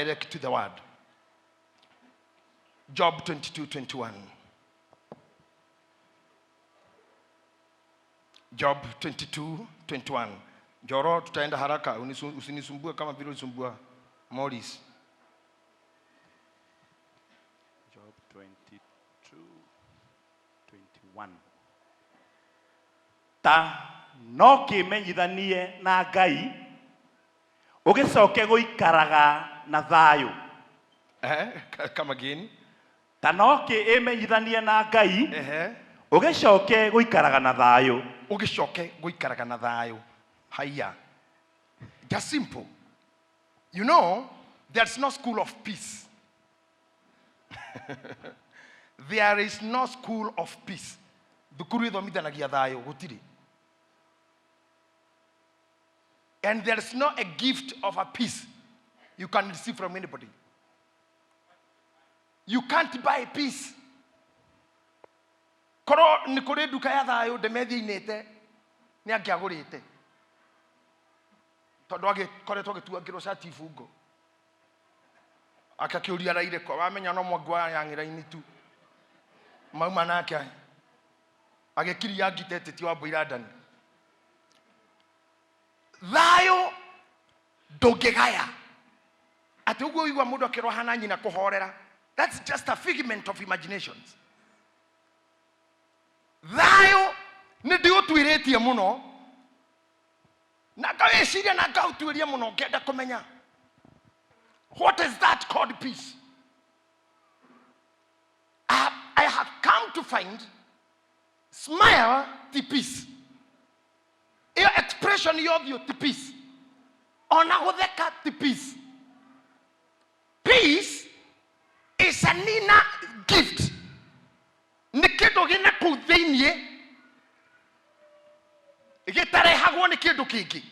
direct to the word. Job 22:21. Job 22:21. Joro tutaenda haraka, usinisumbue kama vile ulisumbua Morris. Job 22:21. Ta no kimenyithanie na Ngai ugicoke guikaraga na thayo. Come again. Ta no kimenyithanie na Ngai ugicoke guikaraga na thayo. Ugicoke guikaraga na thayo. Haya. Just simple. You know, there's no school of peace. There is no school of peace. Thukuru ithomithanagia thayo gutiri. And there is not a gift of a peace you can receive from anybody. You can't buy peace. Koro nikore duka ya thayo demethi inete ni angiagurite. Tondu agikorete gituangirwo cati fungo. Akakiuria raire ko wamenya no mwangwa yangira initu. Mauma nake. Agekiri yangitete ti wa boiradani. Thayo ndungigaya ati uguo igwa mundu akirwo hana nyina kuhorera. That's just a figment of imaginations. Thayo ni ndiutwiritie muno na ngawiciria na ngautwiria muno ngenda kumenya what is that called peace. I have come to find smile the peace. Your expression yovyo the peace. Onagutheka the peace. Peace is an inner gift. Ni kindu gina ku thiini gitarehagwo ni kindu kingi.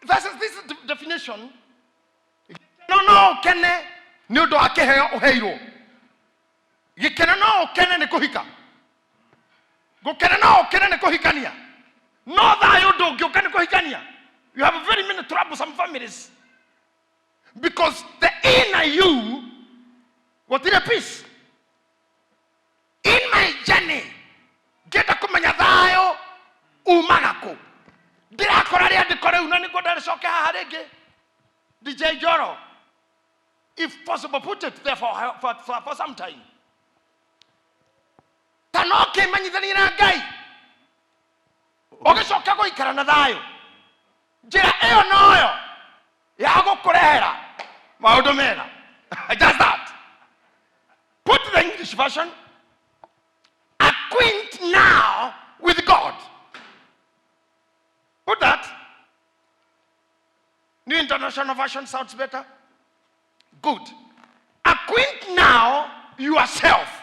This is the definition. No kene ni undu akiheo uheirwo. Gikena no kene ni kuhika. Gukena no kene ni kuhikania. No thayo ndungioka ni kuhikania. You have very many troublesome families. Because the inner you got in a peace. In my journey, get a kumenya thayo umagako. Dirakora ria dikore unani godare soke harege. DJ Joro. If possible, put it there for some time. Tanoke manyithani na Ngai. Ogicoka guikara na thayo. Njira iyo noyo ya gukurehera maundu mega. Just that. Put the English version. Acquaint now with God. Put that. New International Version sounds better. Good. Acquaint now yourself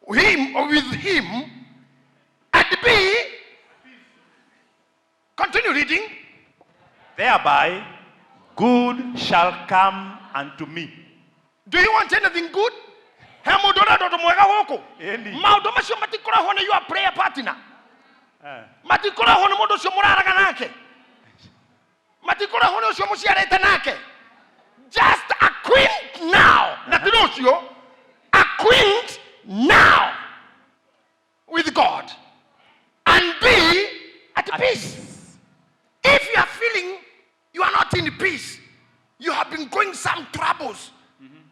with him and be. Continue reading. Thereby good shall come unto me. Do you want anything good? Hemudora do mwega woko. Maundu macio matikoragwo ni your prayer partner. Matikoragwo ni mundu ucio muraraga nake. Matikoragwo ni ucio muciarite nake. Just acquaint now. Natino ucio. Acquaint now with God and be at peace. If you are feeling you are not in peace, you have been going some troubles.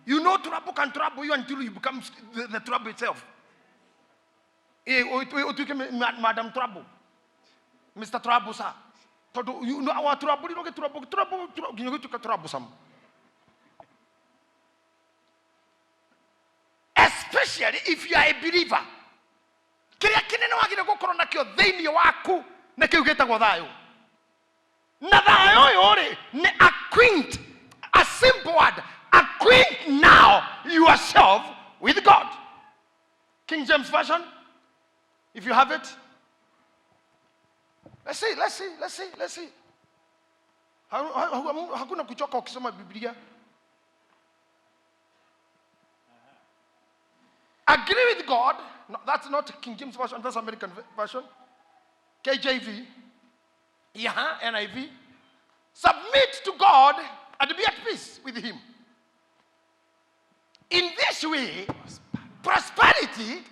You know trouble can trouble you until you become the trouble itself. Madam Trouble, Mr. Trouble, sir. You know our trouble, you don't get troublesome. Especially if you are a believer. Kile kinene wagire gukoro nakio thiini waku na kiu getagwo thayo. Na thayo yori ni acquaint, a simple word. Acquaint now yourself with God. King James Version, if you have it. Let's see. Hakuna kuchoka ukisoma Biblia. Agree with God. No, that's not King James Version, that's American Version. KJV. NIV. submit to God and be at peace with him. In this way, prosperity,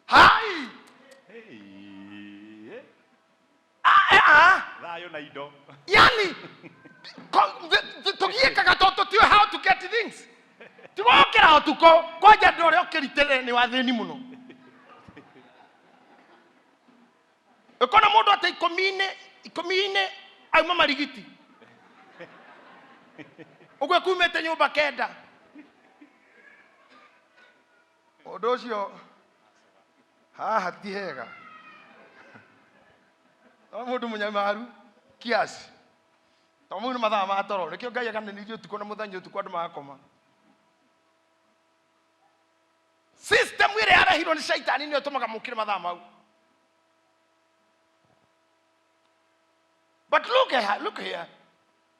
hi, Thayo na indo. yani, tugiekaga toto tiwe how to get things. Tigokera otuko, koja ndore okiritele ni wathini muno. Ekona mundu ate ikomine auma marigiti. Ogwe kumete nyumba kenda. Undu ucio haha ti hega. No mundu munyamaru kiasi. To mundu mathaa ma toro nikio Ngai akanenirie utuko na muthanya utuko andu magakoma. System ire arahirwo ni shaitani ni utumaga mukire mathaa mau. But look here.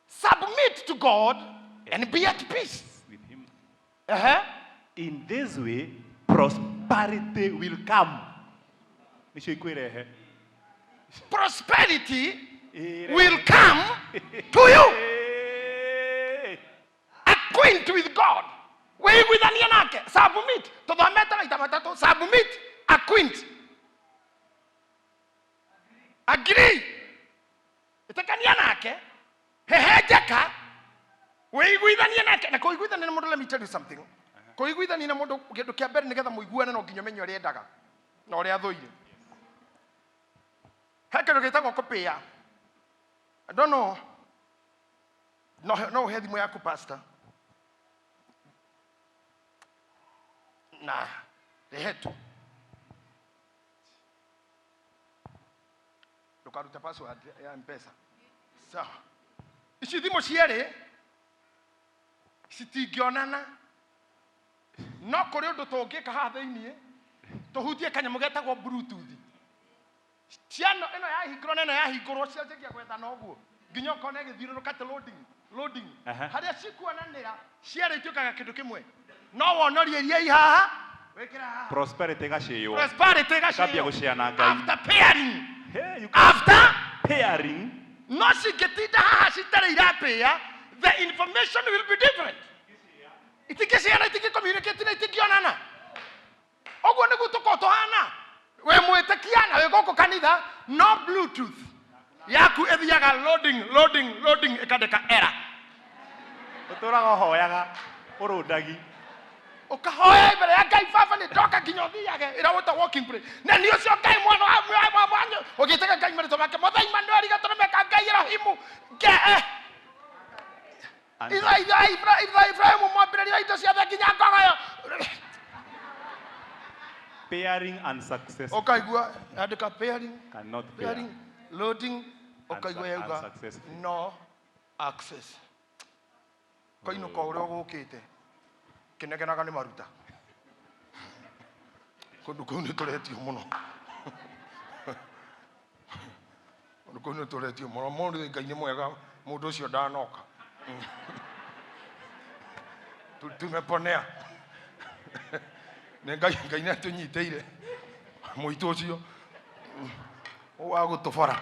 Submit to God and be at peace With him. In this way, prosperity will come. Prosperity will come to you. Acquaint with God. Wewe gwithania nake. Submit. Tuthomete maita matatu. Submit. Acquaint. Agree. Itakania nake. Hehejeka. Wewe gwithania nake. Na kuiguithania na mundu, let me tell you something. Kuiguithania na mundu kindu kia mbere nigetha muiguane no nginya menyo ria endaga. Na ria thuire. Hekindu gitagwo kupia. I don't know. No he thimu yaku pastor. Na rehetu. Ndukaruta password ya M-Pesa. Sawa. Ici thimu ciere citingionana. No kuri undu tungika ha thiini tuhutie kanyamu getagwo bluetooth. Ciano ino ya hingro neno ya hingro cianjagia gwetha na uguo nginya ukona githiururuka te loading haria cikuonanira ciere ituikaga kindu kimwe no wonorie iria ihaha wekira haha prosperity gaciywo kambia guciana Ngai after pairing no cingitinda haha citare irapia the information will be different. Itikiciana itikicommunicate na itikionana oguo niguo tukotohana. We mwetikiana we goko kanitha no bluetooth yaku ethiaga loading ikandika error. Uturaga hoyaga urundagi ukahoya ibere ya Ngai baba ni ndoka nginya uthiage ira wota walking prayer na ni ucio Ngai mwana wa mwanyu ugitaka Ngai marito make mothaima ndo ari gatoromeka Ngai rahimu ge Ibrahim mwambire indo cia nginya ngogoyo. Pairing and success. Okaigua andika pairing Cannot pairing loading okaigua yauga no access. Kaino ka uri ogukite kinegenaga ni maruta kundu kunu turetio muno kundu kunu turetio muno mundu Ngai ni mwega mundu ucio ndanoka tumeponea Ngai nä atå nyitä må itå å cio wa gå tå bara.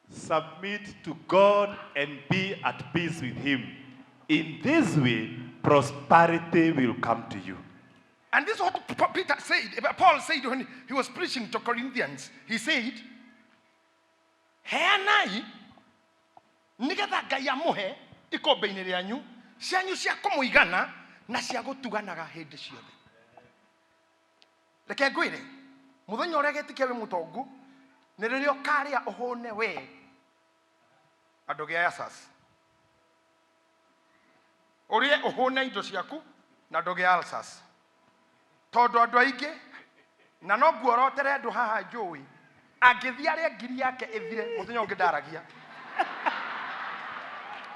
Submit to God and be at peace with him. In this way, prosperity will come to you. And this is what Peter said. Paul said when he was preaching to Corinthians. He said, heanai nigetha Ngai amuhe ikombe-inĩ rĩanyu cianyu cia kũmũigana na cia gũtuganaga hĩndĩ ciothe. Reke ngwĩre mũthenya ũrĩa gĩtĩkia wĩ mũtongu nĩ rĩrĩa ũkarĩa ũhũne we andũ gĩa Asas. Ũrĩe ũhũne indo ciaku na andũ gĩa Alsas. Tondũ andũ aingĩ na no guorotere andũ haha njũĩ angĩthiĩ arĩa ngiri yake ĩthire mũthenya ũngĩ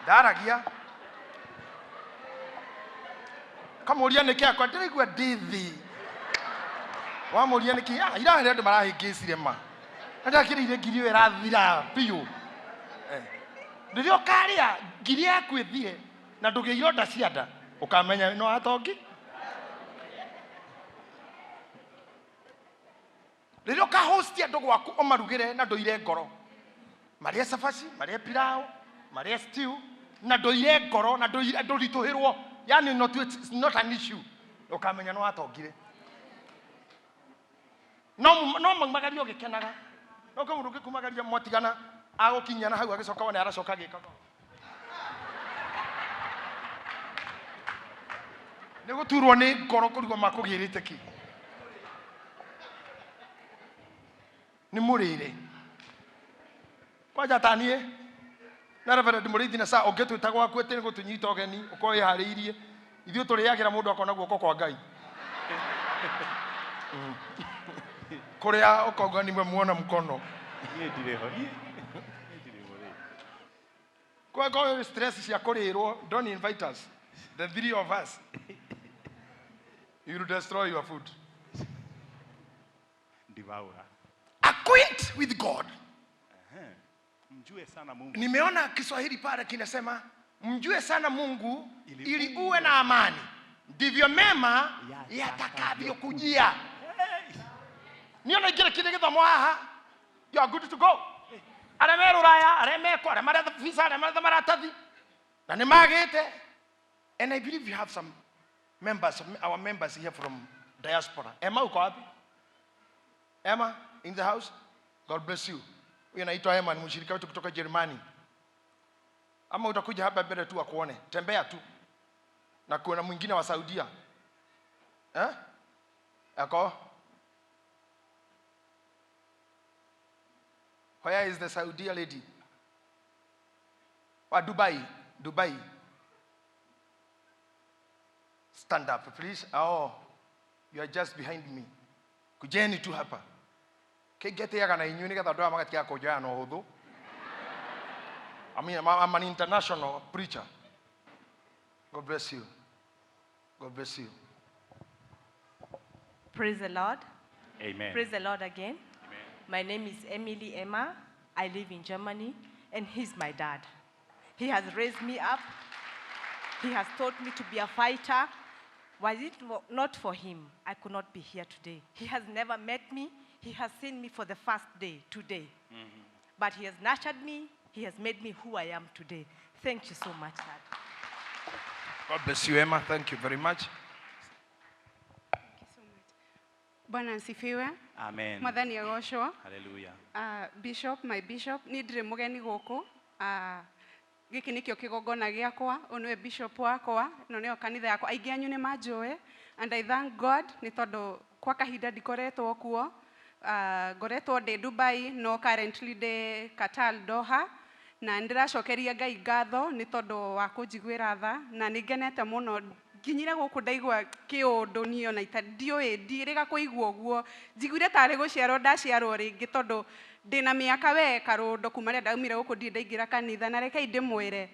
ndaragia kamuria niki akwa ndiraigua ndithi wa muria niki irahere andu marahingicire ma ndakirire ngiri yo irathira piu ndirio karia ngiri yaku ithire na ndugiironda cianda ukamenya no atongi ndirio ka host andu gwaku umarugire na nduire ngoro maria safaci, maria pirao, maria stew, na ndoire ngoro, na ndorituhirwo. Yani it's not an issue. Ukamenya no atongire. No magario gikenaga. No ko mundu gikumagaria motigana agokinya na hau agicoka wona aracoka gikako. Nego turwo ni ngoro kurigwo makugirite ki. Ni murire. Kwaja tanie. Na Reverend Murithi na sa ongetwitagwo akwete ni gutunyita ogeni uko ihariirie. Ithuĩ tũrĩagĩra mũndũ akona guoko kwa Ngai. Kũrĩa ũkauga nĩ muona mkono. Kwa stress cia kũrĩrwo, don't invite us. The three of us. You will destroy your food. Devour. Acquaint with God. Mjue sana Mungu. Nimeona Kiswahili pale kinasema mjue sana Mungu ili uwe na amani. Ndivyo mema yatakavyokujia. Niona kile kile githomo haha. You are good to go. Areme ruraya, areme ko, areme visa, areme maratathi. Na ni magete. And I believe we have some members, our members here from diaspora. Emma uko wapi? Emma in the house? God bless you. Huyu anaitwa Emma, ni mshirika wetu kutoka Germany. Ama utakuja hapa mbele tu akuone. Tembea tu. Na kuna mwingine wa Saudia. Ako? Where is the Saudi lady? Dubai. Stand up, please. Oh, you are just behind me. Kujeni tu hapa. Kegete yaga na inyuni ka tadwa magati yako joya no hudhu. I'm an international preacher. God bless you. God bless you. Praise the Lord. Amen. Praise the Lord again. Amen. My name is Emily Emma. I live in Germany, and he's my dad. He has raised me up. He has taught me to be a fighter. Was it not for him, I could not be here today. He has never met me. He has seen me for the first day, today. Mm-hmm. But he has nurtured me. He has made me who I am today. Thank you so much, Dad. God bless you, Emma. Thank you very much. Thank you so much. Bwana asifiwe. Amen. Mwathani agoshwo. Hallelujah. Bishop, my bishop, ni ndire mugeni guku. Giki nikio kigongona giakwa, onwe bishop wakwa, no nio kanitha yakwa. Aingi anyu ni manjue, and I thank God ni tondu kwa kahinda ndikoretwo kuo. Ngoretwo ndi Dubai, no currently ndi Qatar Doha, na ndiracokeria Ngai ngatho ni tondu wa kunjiguira tha, na ningenete muno nginyire guku ndaigua kiundu nio na itandioi ndirega kuigua uguo, njiguire tari guciarwo ndaciarwo ringi tondu ndina miaka we karundo kuma ria ndaumire guku ndi ndaingira kanitha, na reke ndimwire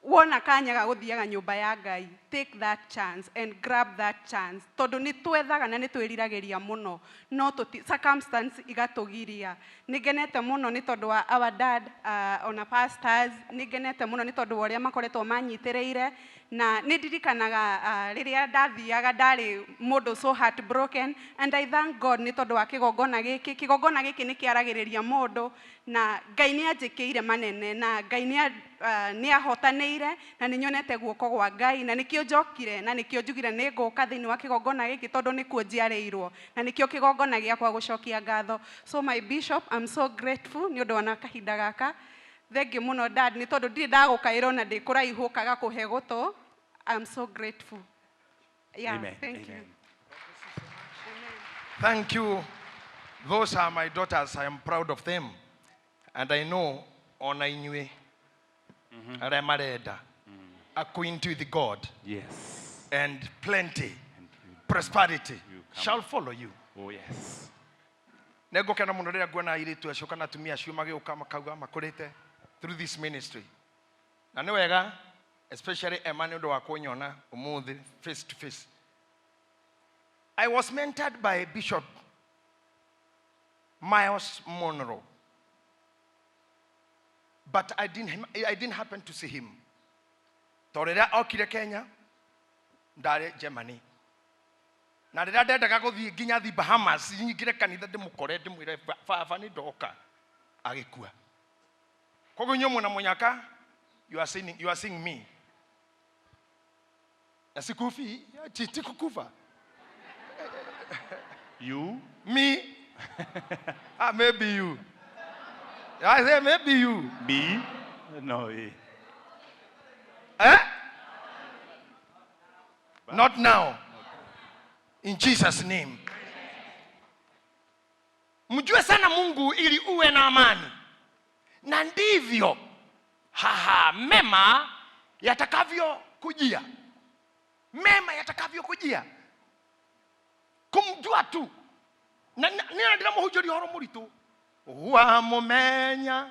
wona kanya ga guthiaga nyumba ya Ngai, take that chance and grab that chance tondu ni twethaga na ni twiriragiria muno, no circumstance igatugiria. Ningenete muno ni tondu wa our dad on pastors, ningenete muno ni tondu wa uria makoretwo manyitiriire, na nindirikanaga riria ndathiaga ndari mundu so heartbroken, and I thank God ni tondu wa kigongona giki ni kiaragiriria mundu, na Ngai ni anjikiire manene, na Ngai ni ahotaneire, na ni nyonete guoko gwa Ngai, na nikio njokire, na nikio njugire ni nguka thiini wa kigongona giki tondu ni kuo njiarĩirwo, na nikio kigongona giakwa gucokia ngatho. So my bishop, I'm so grateful ni undu wa kahinda gaka. Thank you muno dad, ni tondu ndi ndagukairwo na ndi kuraihu kaga kuhe guto. I'm so grateful. Yeah, Amen. thank you. Amen. Thank you. Those are my daughters. I am proud of them. And I know ona inywe. Remareda. Acquainting with God. Yes. And plenty. Prosperity shall follow you. Oh yes. Nego kana muno rira nguona iritu acio kana atumia acio magiuka makauga makurite through this ministry. Na ni wega, especially Emma ni undu wa kunyona umuthi face to face. I was mentored by Bishop Miles Monroe. But I didn't happen to see him. Torera okire Kenya, ndare Germany. Na rira ndendaga guthii nginya Bahamas, nyingire kanitha ndimukore ndimwire baba ni ndoka agikua. Kogo nyomo na monyaka, you are seeing me. Asikufi, chiti kukufa. You? Me? Maybe you. I say maybe you. Me? No. Eh? Not now. In Jesus' name. Mjue sana Mungu ili uwe na amani. Na ndivyo mema yatakavyo kujia. Mema yatakavyo kujia. Kumjua tu. Na nina ndira muhujuri horo muritu. Wa mumenya.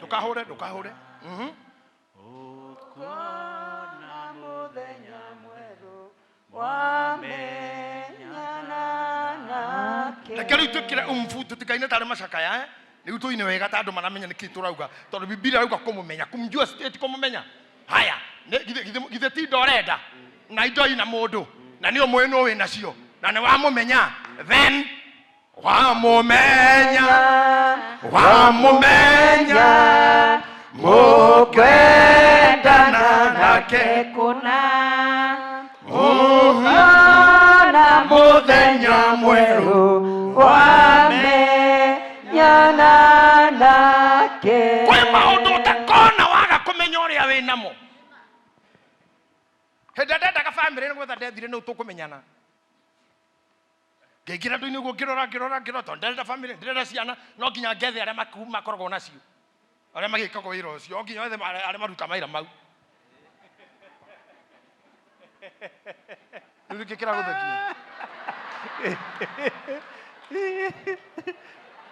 Tukahore. Lekari tukira umfutu tukaina tare masakaya ni tuine wega tando manamenya nikiturauga tondu Biblia rauga kumumenya kumjua state kumumenya haya githe ti ndorenda na indo ina mundu na nio mweno we nacio na ni wa mumenya then wa mumenya mukwendana nake kuna na muthenya mweru wamenyana nake. Kwe maundu utakona waga kumenya uria winamo. Hedadada ka family ngo ta ndethire no tukumenyana. Ngegira ndu niguo ngirora ndenda family ndenda ciana no nginya ngethe aria makoragwo nacio. Aria magikago wira ucio nginya wethe aria maruta maira mau. Ukikira guthekia.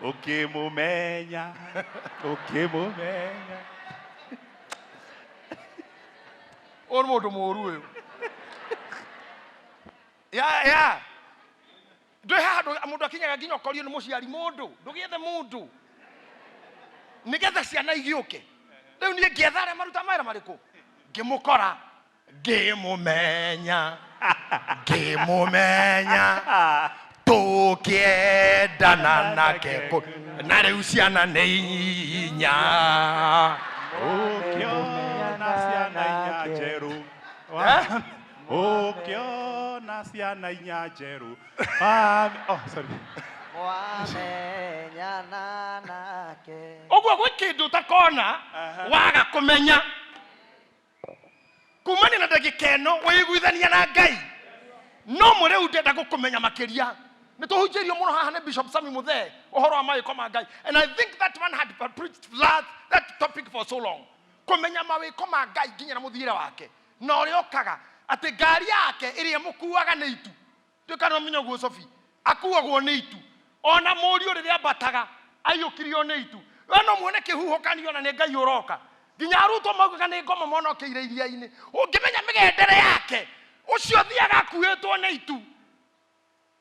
Ukimumenya. Oro mundu muru uyu. Ya. Ndwe handu mundu akinyaga nginya korio ni muciari mundu. Ndugiethe mundu. Nigetha ciana igiuke. Riu nie ngietha aria maruta maira mariku. Ngimukora. Ngimumenya. Tukiendana nake na riu ciana nĩ inya. Ukiona ciana inya njeru. Ukiona ciana inya njeru. Sorry. Wamenyana nake. Ogwo gwi kindu utakona waga kumenya. Kumani na ndagika ino wiguithania na Ngai. No muri utenda gukumenya makiria. Nituhujirio muno haha ne Bishop Sami Muthe ohoro amawiko ma Ngai. And I think that man had preached that topic for so long. Kumenya mawiko ma Ngai ginya na muthire wake. Na uri okaga ati ngari yake iri mukuaga ni itu. Tukana munyo gwo Sophie. Akuagwo ni itu. Ona muri uri riambataga ayukirio ni itu. Wana muone kihuho kanio na ne Ngai uroka. Ginya aruto mauga ni ngoma mona keire iria-ini. Ungimenya migendere yake. Ucio thiaga akuitwo ni itu.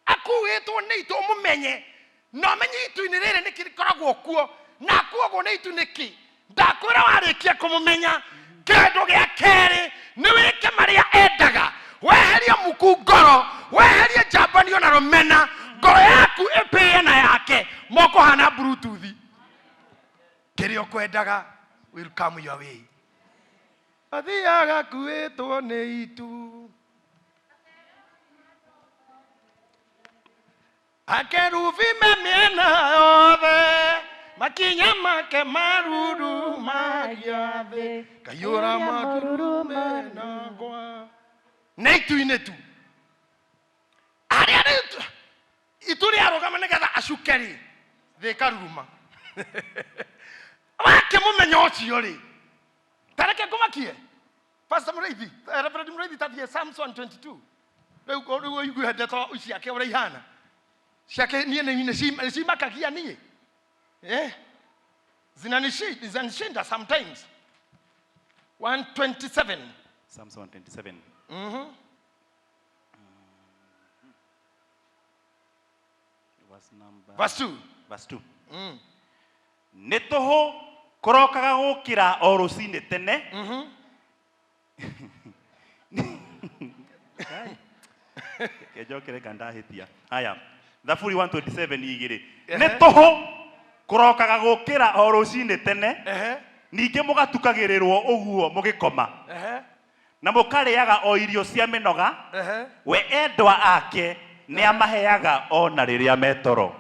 Akuitwo ni itu mumenye. No menye itu-ini riri nikirikoragwo kuo. Na akuagwo ni itu niki. Ndakwira warikia kumumenya. Kindu gia keri ni wike maria endaga. Weherie muku ngoro. Weherie jambanio na rumena. Ngoro yaku ipie na yake. Moko hana bluetooth. Kirio kwendaga will come your way. Athiaga kuitwo ni itu. Akerubi miena yothe makinya make maruru magiathe kayura maruru menagwa na itu-ini tu. Aria itu riarugama nigetha acukeri thikaruruma. Wake mumenya ucio ri. Tareke kumakie. Pastor Muriithi, Reverend Muriithi tathie Psalms 122. Riu igwe ndeto ciake uri ihana. Ciake nie ni cimakagia nie. Zinanishinda sometimes. 127. Psalms 127. Verse 2. Nituhu kurokaga gukira o rucini tene. Kejokere ganda hitia. Haya. Thaburi 127 igiri. Nĩ tũhũ kũrokaga gũkĩra o rũcinĩ tene. Ningĩ mũgatukagĩrĩrwo ũguo mũgĩkoma. Na mũkarĩaga o irio cia mĩnoga. We endwa ake nĩ amaheaga ona rĩrĩa metoro.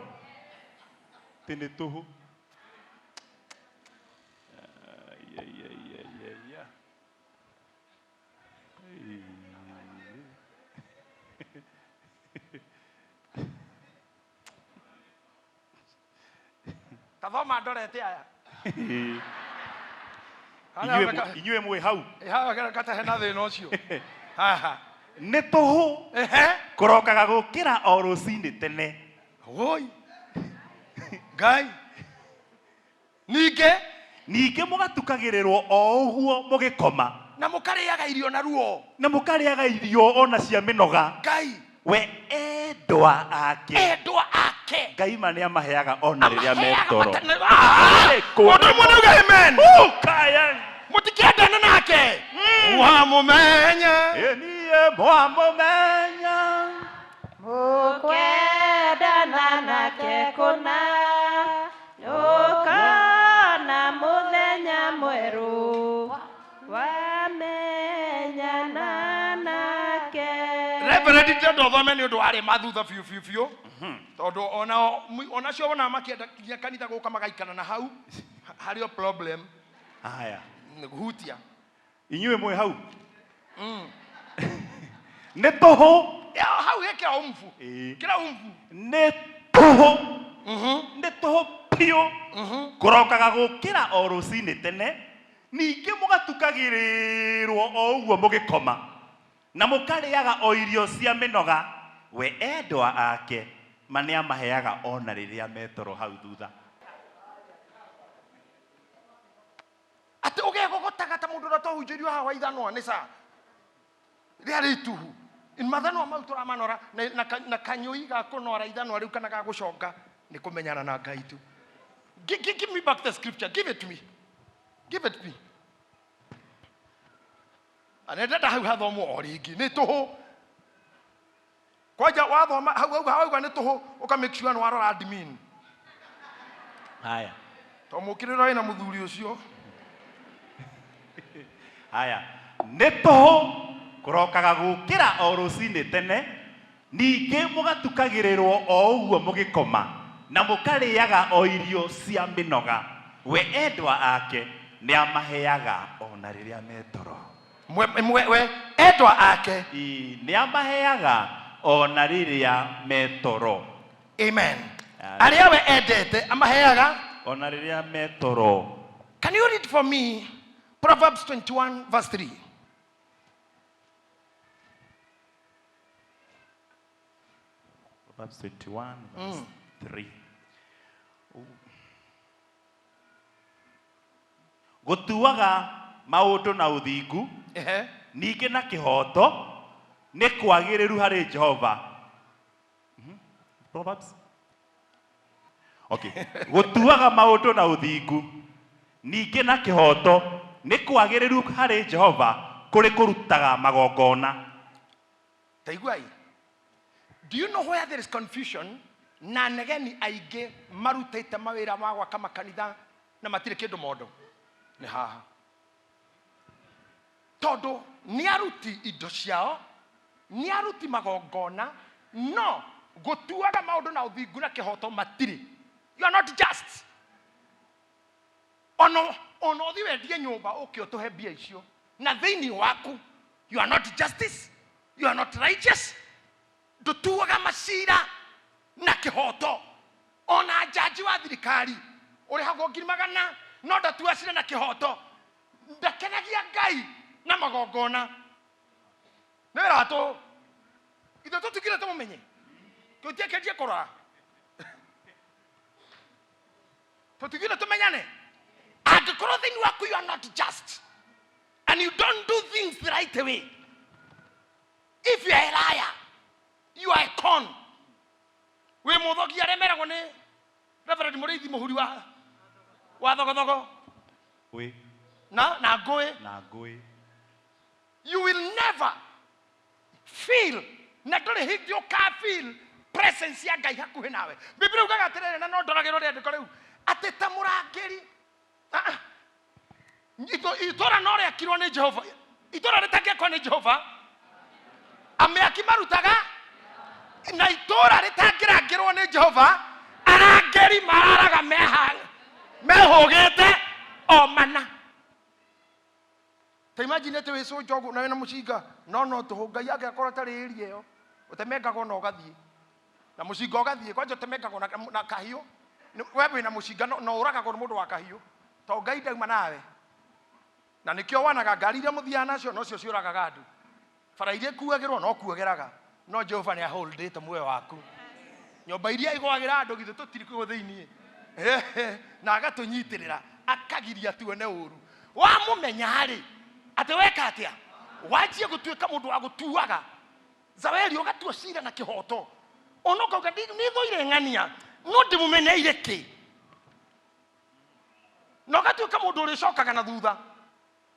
Nĩ tũhũ. Kathoma ndorete aya. Inyuĩ mwĩ hau. Kata hena thĩna ũcio. Haha. Nĩ tũhũ kũrokaga gũkĩra o rũcinĩ tene. Oi. Ngai. Ningĩ mũgatukagĩrĩrwo o ũguo mũgĩkoma. Na mũkarĩaga irio na ruo. Na mũkarĩaga irio ona cia mĩnoga. Ngai. We endwa ake. Ngai ma nĩ amaheaga ona rĩrĩa metoro. Mũndũ mũnauga amen. Mũtikendana nake. Wamũmenya. Niĩ mwamũmenya. Mũkendana nake kũna. Ũkona mũthenya mwerũ. Wamenyana nake. Reverend Ndendo thome nĩ ũndũ warĩ mathutha biũ. Tondũ ona cio wona makĩenda kinya kanitha gũka magaikana na hau harĩ o problem. Haya. Nĩkũhutia. Inyuĩ mwĩ hau. Nĩ tũhũ. Hau gĩkĩra umbu. Kĩra umbu. Nĩ tũhũ. Nĩ tũhũ piũ. Kũrokaga gũkĩra o rũcinĩ tene. Ningĩ mũgatukagĩrĩrwo o ũguo mũgĩkoma. Na mũkarĩaga o irio cia mĩnoga. We endwa ake ma nĩ amaheaga ona rĩrĩa metoro hau thutha. Atĩ ũgegogotaga ta mũndũ ũrĩa twahunjĩrio haha wa ithanwa nĩ ca. Rĩarĩ ituhu. Mathanwa mau tũramanora na kanyũi ga kũnora ithanwa rĩu kana ga gũconga nĩ kũmenyana na Ngai tu. Give me back the scripture. Give it to me. Give it to me. Anendeta hau hathomo o rĩngĩ nĩ tũhũ. Kwaja wathoma hau nĩ tũhũ ũka make sure nĩ warora admin. Haya. To mũkĩrĩra wĩna mũthuri ũcio. Haya. Nĩ tũhũ kũrokaga gũkĩra o rũcinĩ tene. Ningĩ mũgatukagĩrĩrwo o ũguo mũgĩkoma. Na mũkarĩaga o irio cia mĩnoga. We endwa ake nĩ amaheaga ona rĩrĩa metoro. We endwa ake nĩ amaheaga ona rĩrĩa metoro. Amen. Arĩa we endete amaheaga ona rĩrĩa metoro. Can you read for me Proverbs 21 verse 3? Proverbs 21 verse 3. Gũtuaga maũndũ na ũthingu ningĩ na kĩhoto nĩ kwagĩrĩru harĩ Jehova. Proverbs. Okay. Gũtuaga maũndũ na ũthingu ningĩ na kĩhoto nĩ kwagĩrĩru harĩ Jehova kũrĩ kũrutaga magongona. Taiguai. Do you know where there is confusion? Na negeni aingĩ marutĩte mawĩra ma gwaka makanitha na matirĩ kĩndũ mondo. Nĩ haha. Tondũ nĩ aruti indo ciao, nĩ aruti magongona, no gũtuaga maũndũ na ũthingu na kĩhoto matirĩ. You are not just. Ono ũthi wendie nyũmba ũke ũtũhe mbia icio. Na thĩinĩ waku, you are not justice, you are not righteous. Ndũtuaga macira na kĩhoto. Ona jaji wa thirikari ũrĩhagwo ngiri magana no ndatua cira na kĩhoto. Ndakenagia Ngai na magongona. Nĩ wĩra tũ. Ithuĩ tũtigire tũmũmenye. Tũtiĩkĩtie kũrora. Tũtigire tũmenyane. Angĩkorwo thĩinĩ waku you are not just and you don't do things the right way. If you are a liar, you are a con. We mũthogia remeragwo nĩ Reverend Mũrĩithi mũhuri wa thogothogo. We. Na ngũĩ. You will never feel na ndũrĩ hĩndĩ ũka feel presence ya Ngai hakuhe nawe. Biblia ugaga atirere na no ndoragero riandiko riu ati ta murangeri itora no riakirwo ni Jehova. Itora ritangĩakwo ni Jehova ameaki marutaga na itora ritangĩrangĩrwo ni Jehova arangeri mararaga mehũgĩte o mana. Ta imagine ati wicu njogu na wina mucinga no tuhu Ngai angĩakorwo tarĩ ĩri ĩyo utemengagwo na ũgathiĩ na mucinga ũgathiĩ kwanja utemengagwo na kahiũ we wina mucinga no ũragagwo nĩ mũndũ wa kahiũ to Ngai ndauma nawe. Na nikio wanaga ngari iria muthiaga nacio no cio ciũragaga andu. Bara iria kuagĩrwo no kuagĩraga no Jehova nĩ aholdĩte muoyo waku. Nyũmba iria igwagĩra andu githĩ tũtiri kuo thĩinĩ na agatũnyitĩrĩra akagiria tuone ũru. Wamũmenya harĩ ati weka atia wajie gũtuĩka mũndũ wa gũtuaga zaweri ũgatua cira na kĩhoto onoka ũgadi nĩ thoire ng'ania no ndĩmũmenyeire kĩ no gatuĩka mũndũ ũrĩcokaga na thutha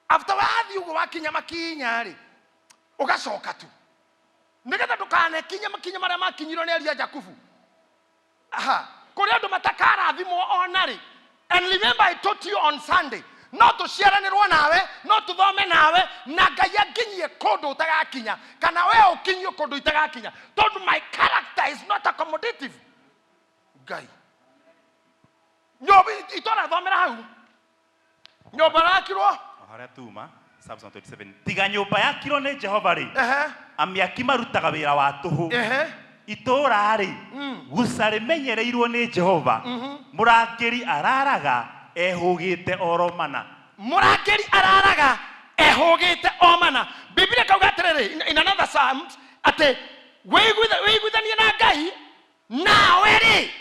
after wathi ugo wakinya makinya rĩ ugacoka tu nigetha ndukane kinya makinya maria makinyirwo ni aria Jakubu kuri andu matakarathimwo onari. And remember I taught you on Sunday no tuciaranirwo nawe no tuthome nawe na Ngai anginyie kundu utagakinya kana we ukinyio kundu itagakinya tondu my character is not accommodative. Ngai nyobi itora thomera hau nyoba rakirwo haria tuma Psalms 127 tiga nyumba yakirwo ni Jehova ri amiaki marutaga wira wa tuhu itora ri gucari menyereirwo ni Jehova murangeri araraga ehugite oromana. Murangeri araraga ehugite omana. Biblia kauga atiriri in another Psalms ati weiguithania na Ngai nawe ri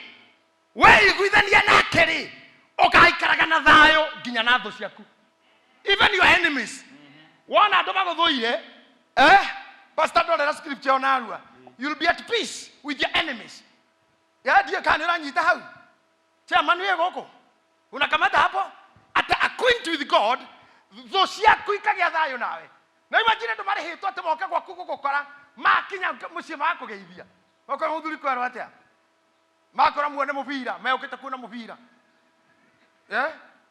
weiguithania nake ri ugaikaraga na thayo nginya na thu ciaku. Even your enemies. Wana andu maguthuire pastor ndorera scripture onarua you'll be at peace with your enemies. Ya dia kanira nyita hau chama niwe goko unakamata hapo ata acquaint with God tho ciaku ikagia thayo nawe. Na imagine andu marihitwo ati moke gwaku gukora makinya mucie makugeithia okora muthuri kwaro atia makora muone mubira meukite kuona mubira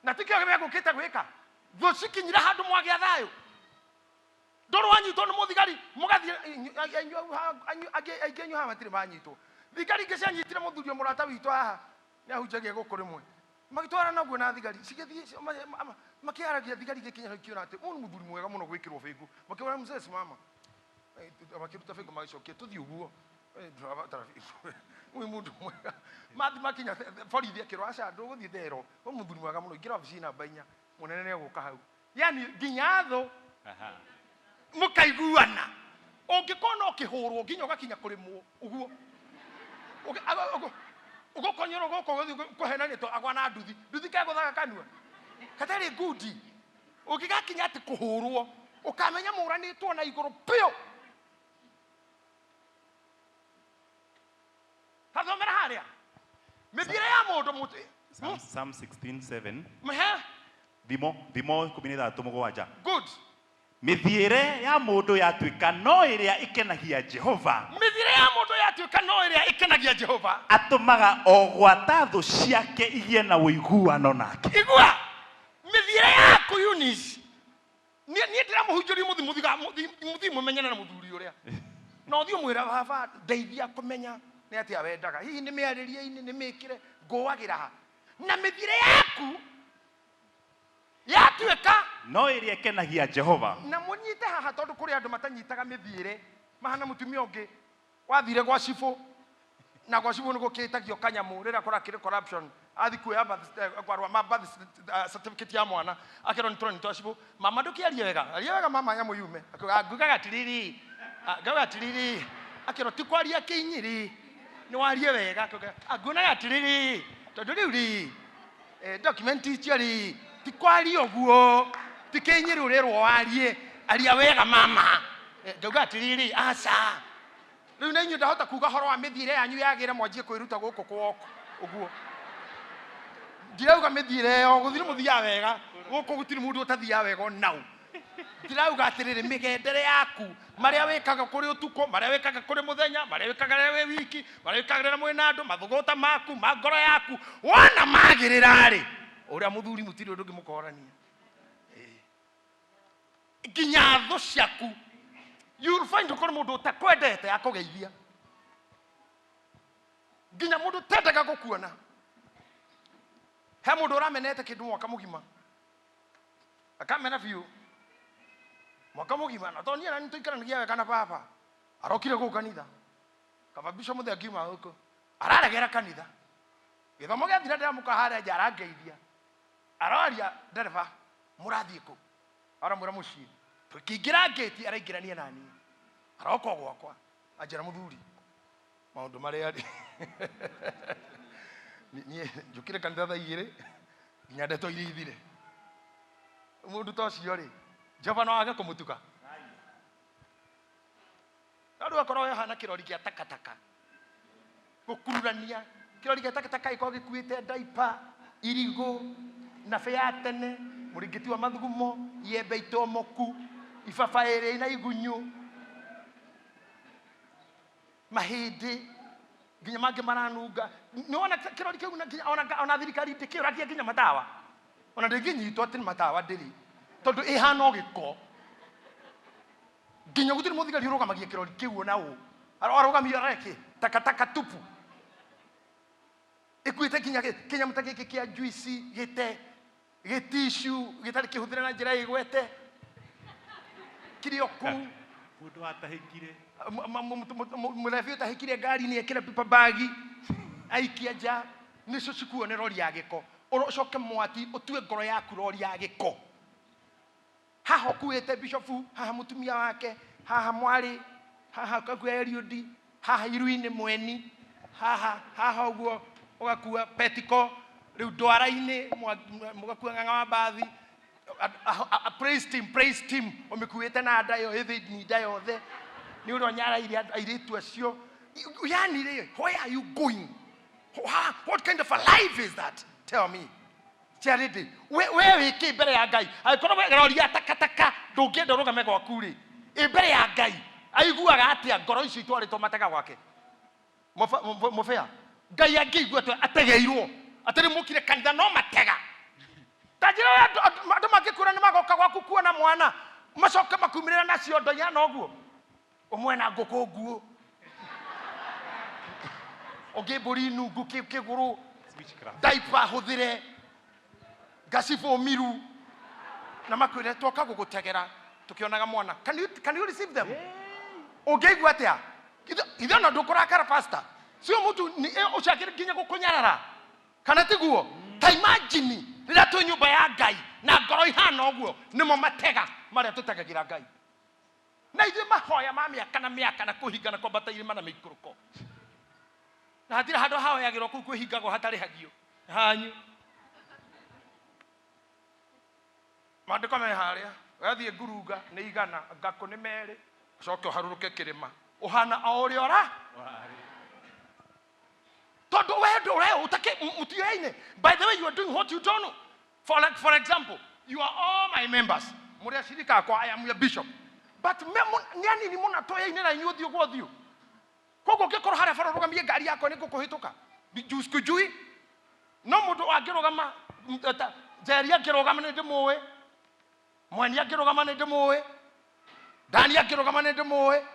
na tikio megukite gwika tho cikinyira handu mwagia thayo ndoro wanyitwo ni muthigari mugathi agenyu ha matire manyitwo thigari ngicianyitire muthuri murata witũ haha ni ahunjagia guku rimwe magitwara naguo na thigari cigithie makiaragia thigari gikinya kiona ati ũyũ muthuri mwega muno gwikirwo bengu makiona mzee simama makiruta bengu magicokia tuthi uguo uyu mundu mwega makinya borithi akirwa aca ndũgũthiĩ thero ũyũ muthuri mwega muno ingĩra ofici namba 4 munene nĩ egũka hau yani nginya tho mukaiguana ungikona ukihurwo nginya ugakinya kurimwo uguo ugokonyoro goko kuhenania to agwana nduthi kaguthaga kanua katari ngudi ugigakinya ati kuhurwo ukamenya muranitwo na iguru pio hathomera haria mithire ya mundu muti Psalm 16:7 mehe thimo 13:7 good. Mithiire ya mundu yatuika no iria ikenagia Jehova. Mithire ya mundu yatuika no iria ikenagia Jehova. Atumaga ogwata thu ciake igie na uiguano nake. Igua. Mithire yaku Eunice. Ni ndira muhunjuri muthi mumenyana na muthuri uria. No thio mwira baba ndeithia kumenya ni atia wendaga. Hihi ni miaririe-ini ni mikire ngoagira ha. Na mithire yaku yatuika no iria ikenagia Jehova. Na munyite haha tondu kuri andu matanyitaga mithire mahana mutumia ungi wathire gwa cifo na gwa cifo niguo kitagio kanyamu rira kora kire corruption athi kuya kwarwa birth certificate ya mwana akero ni troni to cifo mama ndukiarie wega mama nyamu yume ngugaga tiriri akero tikwaria kinyiri ni warie wega ngunaga tiriri tondu riu ri document icio tikwari oguo tikinyiri urirwo warie aria wega mama ngauga atiriri aca riu na inyu ndahota kuga horo wa mithire yanyu yagire mwanjie kwiruta guku kwoko uguo ndirauga mithire yo guthiri muthia wega guku gutiri mundu utathia wega nau ndirauga atiriri migendere yaku maria wikaga kuri utuko maria wikaga kuri muthenya maria wikaga we wiki maria wikaga mwina andu mathugota maku magoro yaku wona magirira ri uria muthuri mutiri undu ngimukorania nginya tho ciaku you'll find ukore mundu utakwendete akugeithia nginya mundu tendaga gukuona he mundu uramenete kindu mwaka mugima akamena biu mwaka mugima na tonia na nituikaranagia wega na baba arokire ku kanitha kaba bisho muthe akiuma huko araregera kanitha githomo gia thira ndamuka haria njara ngeithia aroria ndereba murathie ku ara mura mucii tukingira ngeti araingirania nani aroko gwakwa anjira muthuri maundu maria ni njukire kanitha thaa igiri nginya ndeto iria ithire mundu tocio ri Jehova no age kumutuka andu akorwo hana kirori kia takataka gukururania kirori kia takataka iko gikuite diaper irigo na fea tene muringiti wa mathugumo yembe itomoku ifaba iri na igunyu mahindi nginya mange maranunga ni wona kirori kiu ona thirikari ndikiragia nginya madawa ona ndinginyitwo ati madawa ndiri tondu ihana giko nginya gutiri muthigari urugamagia kirori kiu na u arugamia reke takataka tupu ikuite kinya mutagiki kia juice gite gitishu gitari kihuthira na njira igwete kirioku mundu atahikire murefi utahikire ngari ni ekira pipa bagi aikia ja nico cikuone rori ya giko urocoke mwati utue ngoro yaku rori ya giko haha kuete bishofu haha mutumia wake haha mwari haha kagueriudi haha iruine mweni haha uguo ugakua petiko riu ndwara-ini mugakua ng'ang'a wa bathi praise team umekuite na ndayo hithi ndayo the ni uri onyara iria iritu acio yani ri where are you going what kind of a life is that tell me charity we wiki mbere ya Ngai aikorwo we roria takataka ndungienda rugame gwaku ri mbere ya Ngai aiguaga atia ngoro icio itwaritwo matega gwake mufea Ngai angĩigua ategeirwo atari mukire kanitha no matega tajira andu makikura ni magoka gwaku kuona mwana macoka makumirira na ciondo yana uguo umwe na nguku nguo ogiburi nungu kiguru diaper huthire gasifo miru na makwire toka gugutegera tukionaga mwana can you receive them ogigua atia ithe no ndukurakara pastor sio mtu ni ushakire kinya gukunyarara kana tiguo ta imagine rira tu nyumba ya Ngai na ngoro ihana uguo nimo matega maria tutagagira Ngai na ithe mahoya ma miaka na kuhingana kwa bata irima na mikuruko na hatira hado hao yagiro ku kuhingago hatari hagio hanyu mandiko me haria wathie ngurunga ni igana ngako ni meri coke haruruke kirima uhana ori ora todo wedo leo utake mutiaine by the way you are doing what you don't know for example you are all my members muri ashirika kwa I am your bishop but nyani ni muna toya ine na inyuthi ogwothio koko gekoro haria faro rugamie ngari yako ni gukuhituka juice kujui no mundu angirugama jeri angirugama ni ndimuwe mwani angirugama ni ndimuwe dani angirugama ni ndimuwe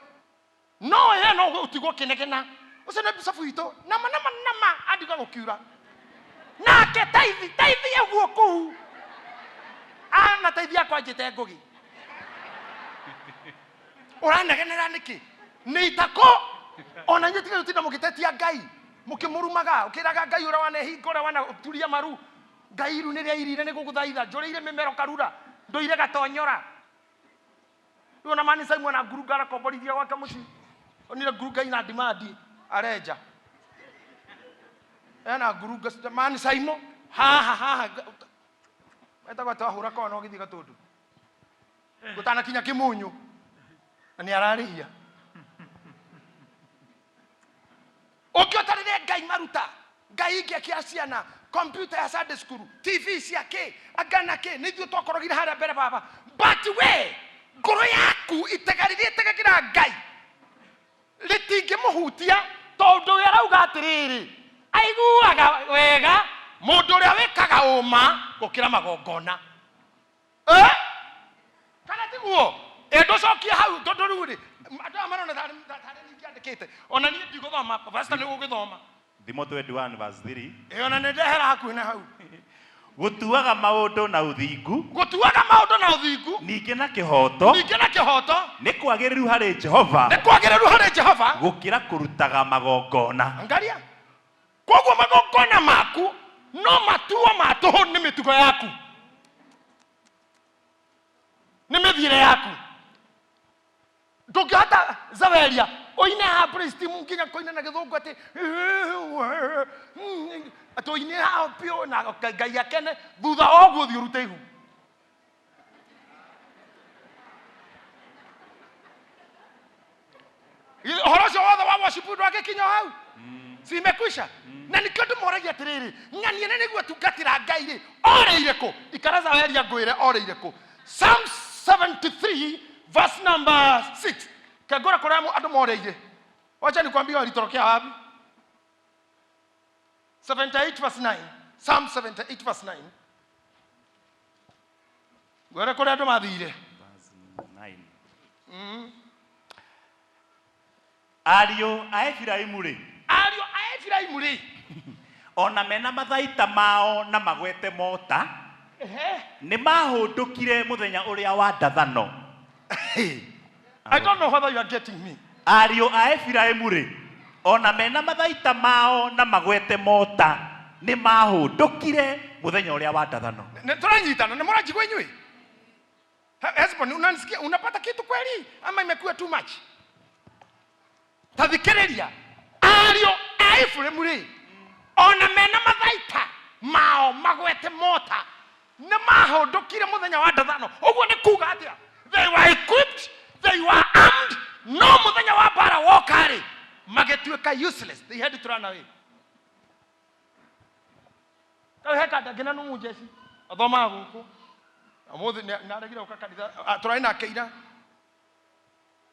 no ye no utigo kinekena usene bisafu ito nama adiga gukiura nake taithi eguo ku ana taithi akwa njite ngugi uranegenera niki ni itako ona nyitike utinda mugitetia Ngai mukimurumaga ukiraga Ngai ura wane hingora wana turia maru Ngai iru niria irire ni guguthaitha njurire mimero karura ndoire gatonyora ndona mani sai mwana ngurungara komborithia gwake muci onire ngurunga ina dimadi areja ena ngurunga mani saimo ha eta kwa tahura kwa no githiga tundu gutana kinya kimunyu ni ararihia okiotarire Ngai maruta Ngai ingi akiaciana computer ya Sunday school TV ciake agana ke nithio twakorogira haria mbere baba but we ngoro yaku itegagira Ngai ritingĩmũhutia tondũ we arauga atĩrĩrĩ aiguaga wega mũndũ ũrĩa wĩkaga ũma gũkĩra magongona kana tiguo ndũcokie hau tondũ rĩu rĩ andũ marona tarĩ ningĩ andĩkĩte ona niĩ ndigũthoma pastor nĩ ũgũgĩthoma Thimo 21 verse 3 ona nĩ ndehera hakuhĩ na hau gutuaga maundu na uthingu ningĩ na kihoto nĩ kwagĩrĩru harĩ Jehova gũkĩra kũrutaga magongona. Angalia koguo magongona maku no matuo matũhũ nĩ mĩtugo yaku nĩ mĩthiĩre yaku ndũngĩhota zaweria oine ha priest nginya koine na gĩthũngũ atĩ atoine ha pio na Ngai akene thutha ũguo thiĩ ũrute ihu ũhoro ũcio wothe wa worship ndwagĩkinya hau si imekwisha na nikio ndĩmoragia atĩrĩrĩ ng'ania nĩguo tungatĩra Ngai rĩ orĩire kũ ikara zaweria ngwĩre orĩire kũ Psalm 73 verse number 6 kagora kũrĩa andũ morĩire wacha nikwambie walitorokea wapi 78 verse 9 Psalm 78 verse 9 ngwĩre kũrĩa andũ mathire verse 9 Ariũ a Efiraimu rĩ ona mena mathaita mao na magwete mota nĩ mahũndũkire mũthenya ũrĩa wa ndathano. I don't know whether you are getting me. Ariũ a Efiraimu rĩ ona mena mathaita mao na magwete mota nĩ mahũndũkire mũthenya ũrĩa wa ndathano. Turanyitana na mwanajigwa inywe. Husband unanisikia unapata kitu kweli ama imekuwa too much? Tathikĩrĩria ariũ a Efiraimu rĩ ona mena mathaita mao magwete mota nĩ mahũndũkire mũthenya wa ndathano. Ũguo nĩ kuuga atĩa? They were equipped, they were armed, no mũthenya wa bara woka rĩ magĩtuĩka useless. They had to run away. Kawe heka ndangĩna nũmũ jeshi athomaga gũkũ amũthĩ nĩaregire gũka kanitha tũrarĩ nake ira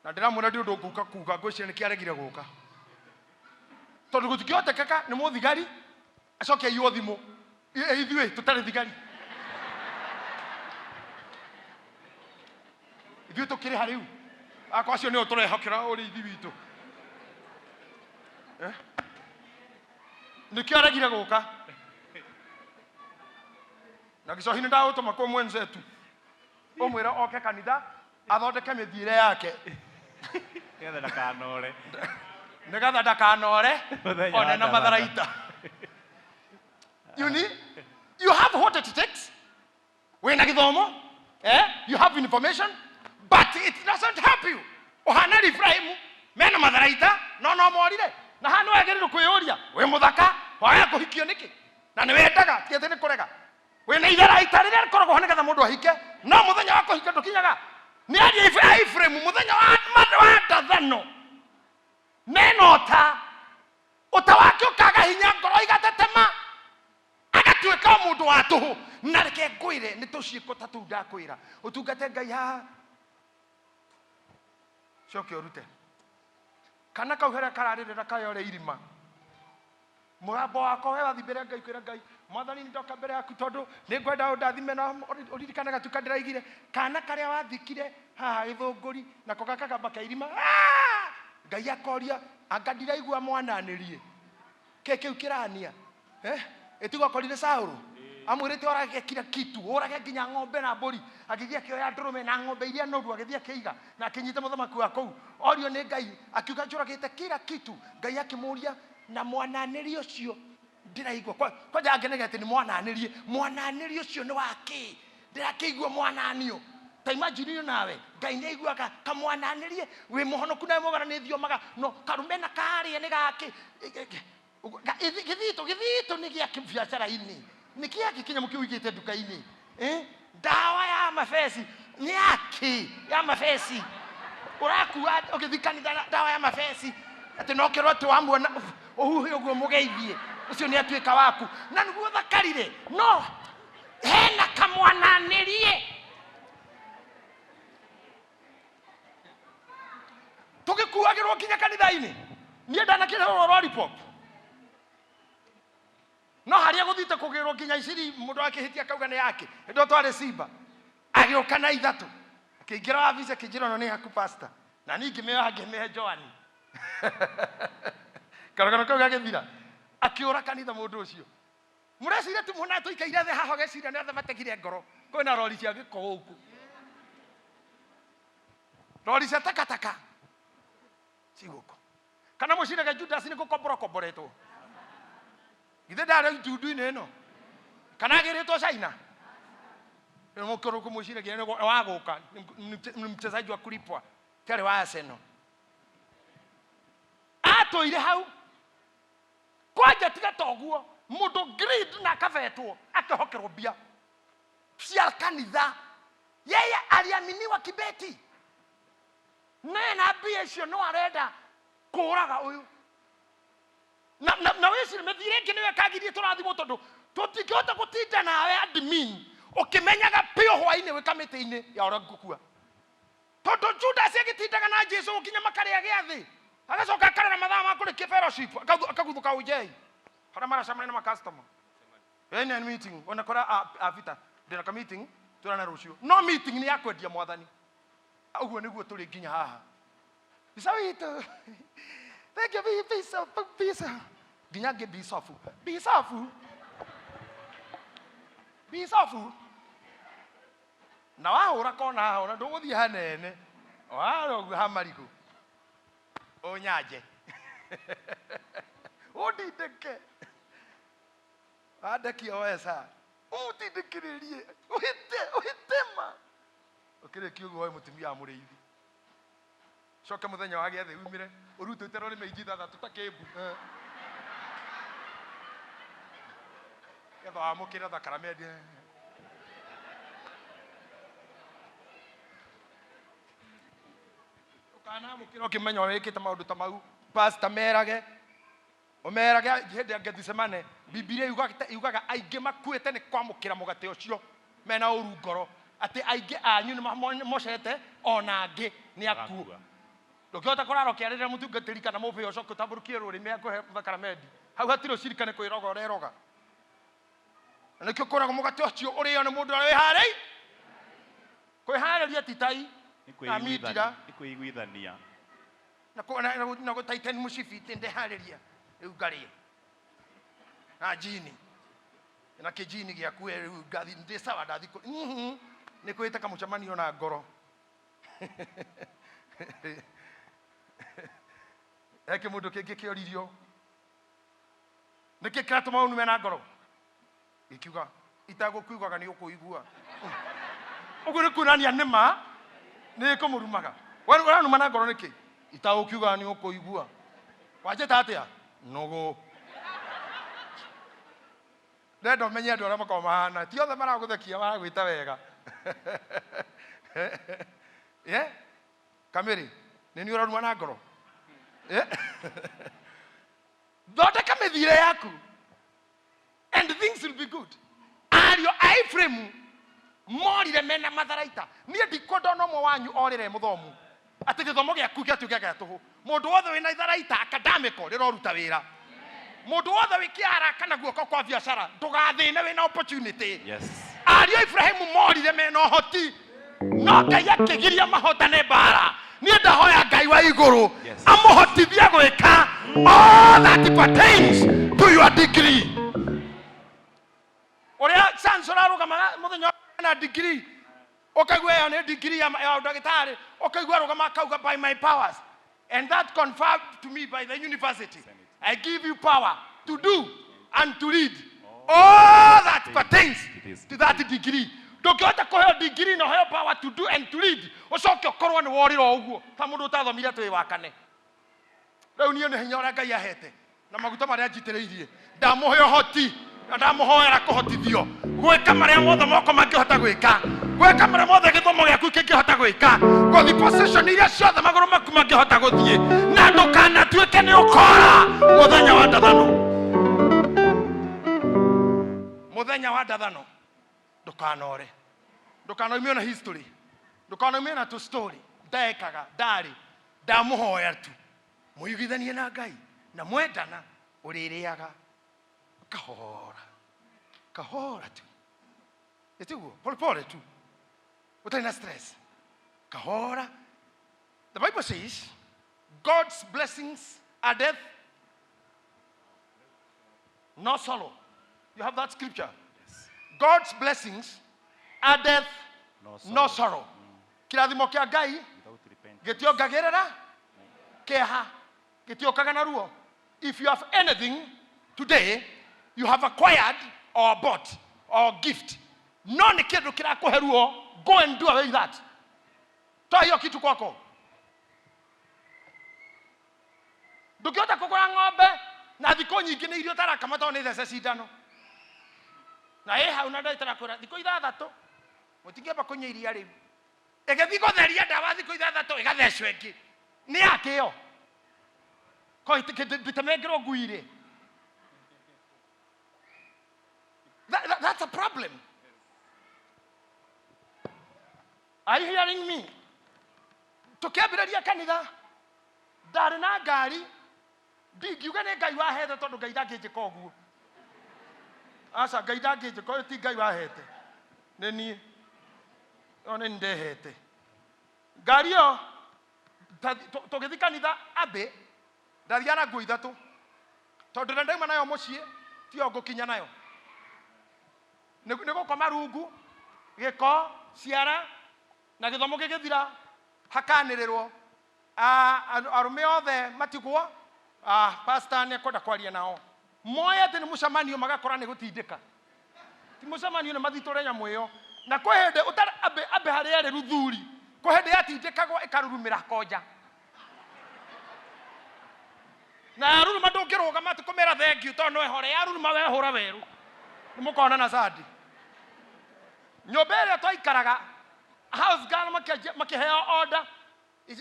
na ndĩramwĩra ndĩ ũndũ kuuga ngwĩciria nĩkĩaregire gũka tondũ gũtikĩhotekeka nĩ mũthigari acoke aiywo thimũ ithuĩ tũtarĩ thigari ithuĩ tũkĩrĩ harĩu akwa acio nĩo tũrehokera ũrĩithi witũ nĩkĩo aregire gũka na Kiswahili ndaũtũma kwa mwenzetu ũmwĩra oke kanitha athondeke mĩthiĩre yake nĩgetha ndakanore one na matharaita. You have what it takes. Wĩna gĩthomo, you have information, but it doesn't help you. Ohana Efiraimu mena matharaita no morire na hano wagĩrĩirwo kwĩyũria wĩ mũthaka waya kũhikio nĩkĩ na nĩwendaga tiete nĩ kũrega wĩna itharaita rĩrĩa rĩkoragwo nĩgetha mũndũ ahike no mũthenya wa kũhika ndũkinyaga. Nĩ ariũ a Efiraimu mũthenya wa ndathano menota ũta wake ũkaga hinya ngoro igatetema agatuĩka mũndũ wa tũhũ na reke ngwĩre nĩ tũciĩko ta tũu ndakwĩra ũtungate Ngai haha coke ũrute kana kau harĩa kararĩrĩra kayore irima mũgambo wakwa we wathi mbere Ngai kwĩra Ngai Mwathani ndoka mbere yaku tondũ nĩngwenda ũndathime na ũririkanaga tu kandĩraigire kana karĩa wathikire haha gĩthũngũri nako gakagamba ka irima Ngai akoria anga ndiraigua mwananĩrie kĩu kĩrania ĩtigokorire Saũlũ amwĩrĩte orage kila kitu orage nginya ng'ombe na mbũri agĩthiĩ akĩoya ndũrũme na ng'ombe iria noru agĩthiĩ akĩiga na akĩnyita mũthamaki wa kũu orio nĩ Ngai akiuga njũragĩte kila kitu. Ngai akĩmũria na mwananĩrie ũcio ndĩraigua kwanja ngenegete nĩ mwananĩrie ũcio nĩ wake ndĩrakĩigua mwananio ta imagine nawe Ngai nĩ aiguaga kamwananĩrie wĩ mũhonoku na mũgaranĩthio maga no karume na karĩa nĩ gake gĩthito nĩ gĩa biacara-inĩ nĩ kĩake kinya mũkĩwĩigĩte nduka-inĩ ndawa ya mabeci nĩ yake ya mabeci ũrakua ũgĩthikanitha ndawa ya mabeci atĩ no kĩro atĩ wamuona ũhuhe ũguo mũgeithie ũcio nĩ atuĩka waku na nĩguo thakarire no hena kamwananĩrie tugikuagirwo kinya kanitha-ini nie ndanakirwo lollipop no haria guthite kugirwo kinya iciri mundu akihitia kauga ni yake ndo tware Simba agioka na ithatu akiingira wabici akijira no ni haku pastor na ningi mehe Joani karagana kauga githira akiura kanitha mundu ucio murecira tu muna tuikaire the haho gecira ni othe mategire ngoro kwina rori cia giko guku rori cia takataka ciguko kana muciraga Judas ni gukomboretwo githe ndare itundu-inĩ ĩno kana agĩrĩtwo China mukoro kumuciragia waguka ni mchezaji wa kulipwa tare wa Arsenal atoire hau kwaja tiga toguo mundu grid na kafetwo akahokerwo bia cia kanitha yeye aliaminiwa kibeti na bia icio no arenda kuraga uyu na wesi methire kene kagirie turathimo tondu tutikihota gutinda nawe admin ukimenyaga pio hwaine we kamite-ini ya ora ngukua tondu Judas agitindaga na Jesu ukinya makaria giathi agacoka akarera mathaa ma kurikia fellowship akaguthuka ujei hara mara shamana na customer ene meeting onakora afita ndina ka meeting turana rucio no meeting ni yakwendia mwathani uguo niguo turi nginya haha isawitu thank you visa dinyange bisofu na wahura kona ona nduguthi hanene waro hamariku onyaje odideke adaki oesa utidikiririe uhitema okire kiugo wa mutumia amuriithi coke muthenya wa giathe umire urutite rori meiji thatha tutakebu ketho amukira thakaramendi ukana mukira ukimenya wikite maundu ta mau pastor merage omerage hende Gethsemane Biblia yugaga aingi makuite ni kwamukira mugate ucio mena uru ngoro ati aingi anyu ni mocete onangi ni akua ndukihota kurarokia rĩrĩa mũtungatĩri kana mũbĩa ũcoke ũtambũrũkie rũrĩmĩ akũhe thakaramendi hau hatirĩ ũcirikane kwĩroga ũreroga na nĩkĩo kũraga mũgate ũcio ũrĩo nĩ mũndũ ũrĩa wĩharĩi kwĩharĩria titai na mitira nĩkwĩiguithania na gũtaitani mũcibiti ndeharĩria rĩu ngarĩa na jini na kĩjini gĩaku rĩu ngathi ndĩ sawa ndathikũ nĩ kwĩte kamũcemanio na ngoro eke mundu kingi kioririo niki kiratuma unume na ngoro ikiuga itagukuigaga ni ukuigua uguo ni kunania nima ni kumurumaga wana numa na ngoro niki itagukiuga ni ukuigua wajeta atia nugu ndendo menye andu aria makoma mahana ti othe maraguthekia maragwita wega kamiri nini uraruma na ngoro thondeka mithire yaku and things will be good ario iframe morire mena matharaita nie ndikondona ũmwe wanyu orire muthomu ati githomo giaku giatuke gĩa tuhu mundu wothe wina itharaita academical riroruta wira mundu wothe wikiara kana guoko kwa biashara ndugathine wina opportunity ario Ibrahimu morire mena hoti no Ngai akigiria mahotane bara ni ndahoya Ngai wa iguru amuhotithia gwika all that pertains to your degree oria chance rarugama muthenya na degree okaigwa yo ni degree ya udagitari okaigwa rugama kauga by my powers and that confirmed to me by the university I give you power to do and to read all that pertains to that degree. Ndũngĩhota kũheo degree na ũheo power to do and to read ũcoke ũkorwo nĩ worĩrwo ũguo ta mũndũ ũtathomire twĩ wa kane. Rĩu niĩ nĩ hinya ũrĩa Ngai ahete na maguta marĩa njitĩrĩirie ndamũhe ũhoti na ndamũhoera kũhotithio gwĩka marĩa mothe moko mangĩhota gwĩka gwĩka marĩa mothe gĩthomo gĩaku kĩngĩhota gwĩka gũthiĩ position iria ciothe magũrũ maku mangĩhota gũthiĩ na ndũkanatuĩke nĩ ũkora mũthenya wa ndathano. Muthenya wa ndathano ndukanore ndukanoimio na history ndukanoimio na tu story ndekaga ndari ndamuhoya tu muigithanie na Ngai na mwendana uririaga kahora tu etiguo pole tu utaina stress kahora. The Bible says God's blessings are death, no sorrow. You have that scripture? Yes. God's blessings are death, no sorrow. Kirathimo kia Ngai gitiogagerera keha gitiokaga na ruo. If you have anything today you have acquired or bought or gift, no ni kindu kirakuhe ruo, go and do away with that. Toa hiyo kitu kwako. Ndukiota kugura ng'ombe na thiko nyingi ni irio tarakamata ni thece cindano na hau na ndai tarakura thiko 6 mutingiamba kunya iria riu egethi gutheria ndawa thiko 6 igathecwo ingi ni yakio ko itemengero nguire. That's a problem. Are you hearing me? Tukiambĩrĩria kanitha ndarĩ na ngari ndingiuga nĩ Ngai wahete tondũ Ngai ndangĩnjĩka ũguo. Aca Ngai ndangĩnjĩka ũyũ ti Ngai wahete nĩ niĩ one ndehete ngari ĩyo. Tũgĩthiĩ kanitha ambĩ ndathiana nguo 3 tondũ rĩrĩa ndauma nayo mũciĩ tio ngũkinya nayo nĩ gũkoma rungu gĩko ciara na gĩthomo gĩgĩthira hakanĩrĩrwo arume othe matigwo. Pastor nĩ kwenda kwaria nao moye atĩ nĩ mũcemanio magakora nĩ gũtindĩka ti mũcemanio nĩ mathitũre nyamũ ĩyo na kwĩ hĩndĩ ambe harĩa arĩ ruthuri kwĩ hĩndĩ yatindĩkagwo ĩkarurumĩra koja na yaruruma ndũngĩrũgama atĩ kũmĩra thengiũ tondũ no ehore yaruruma wehũra werũ nĩ mũkona na Sadi. Nyũmba ĩrĩa twaikaraga house girl makĩheo order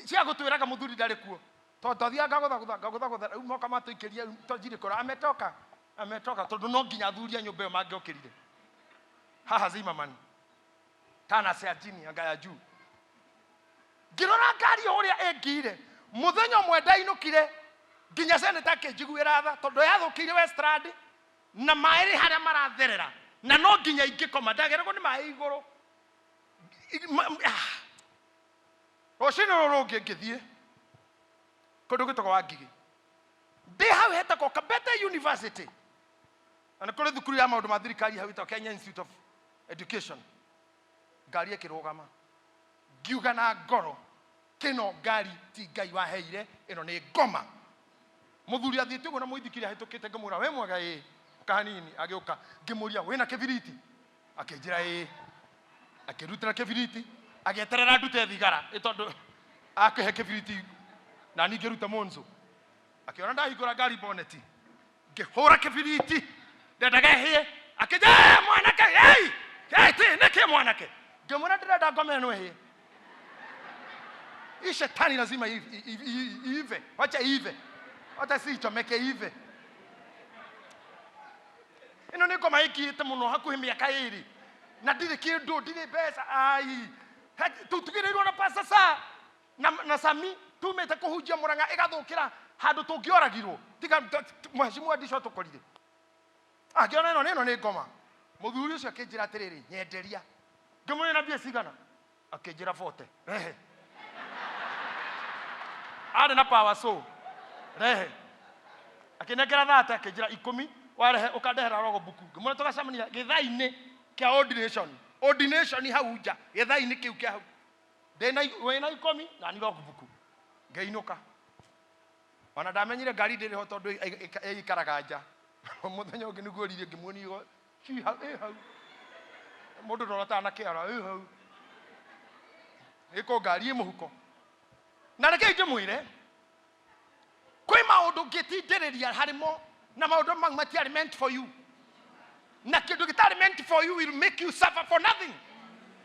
cia gũtwĩraga mũthuri ndarĩ kuo tothiaga gũthagũtha rĩu moka matũikĩria tojiri kora ametoka tondũ no nginya thuria nyũmba ĩyo mangĩokĩrire haha Zimmerman tana cia chini anga ya juu ngĩrora ngari ũrĩa ĩngire mũthenya ũmwe ndainũkire nginya seneta kĩnjiguĩra tha tondũ yathũkĩire Westland na maĩ harĩa maratherera na no nginya ingĩkoma ndageragwo nĩ maĩ igũrũ. Rũciinĩ rũrũ ngĩthiĩ kũndũ gwĩtagwo Wangigĩ ndĩ hau hetagwo Kabete University na nĩ kũrĩ thukuru ya maũndũ ma thirikari hau ĩtagwo Kenya Institute of Education. Ngari ĩkĩrũgama ngiuga na ngoro kĩno ngari ti Ngai waheire ĩno nĩ ngoma. Mũthuri athiĩte ũguo na mũithikiri ahĩtũkĩte ngĩmwĩra wĩ mwega ĩ kahanini agĩũka ngĩmũria wĩna kĩbiriti akĩnjĩra ĩ akĩrutĩra kĩbiriti agĩeterera ndute thigara tondũ akĩhe kĩbiriti na ningĩruta monzo akiona ndahingũra ngari boneti ngĩhũra kĩbiriti ndendaga hie akĩnjĩra mwanake ti nĩkĩ mwanake ngĩmwĩra ndĩrenda ngome ĩno hie hii shetani lazima ive wacha ive hata si ichomeke ive. Ĩno nĩ ngoma ĩkĩte mũno hakuhĩ mĩaka 2 na ndirĩ kĩndũ ndirĩ mbeca tugĩrĩirwo na pasa na Sami tumĩte kũhunjia Mũrang'a ĩgathũkĩra handũ tũngĩoragirwo tiga mheshimiwa ndico tũkorire ngĩona ĩno nĩ ngoma. Mũthuri ũcio akĩnjĩra atĩrĩrĩ nyenderia ngĩmwĩra na mbia cigana akĩnjĩra 40 rehe arĩ na power so rehe akĩnengera 30 akĩnjĩra 10 warehe ũkandehera rogo buku ngĩmwĩra tũgacemania gĩthai-inĩ kĩa ordination hau nja gĩthai-inĩ kĩu kĩa hau wĩna 10 na nĩ rogo buku ngĩinũka ona ndamenyire ngari ndĩrĩ ho tondũ ĩikaraga nja. Mũthenya ũngĩ nĩguo ririe ngĩmuonia hau mũndũ ndorataga na kĩara hau ĩko ngari ĩ mũhuko na reke ngĩmwĩre kwĩ maũndũ ngĩtindĩrĩria harimo na maũndũ mau matiarĩ meant for you na kĩndũ gĩtarĩ meant for you will make you suffer for nothing.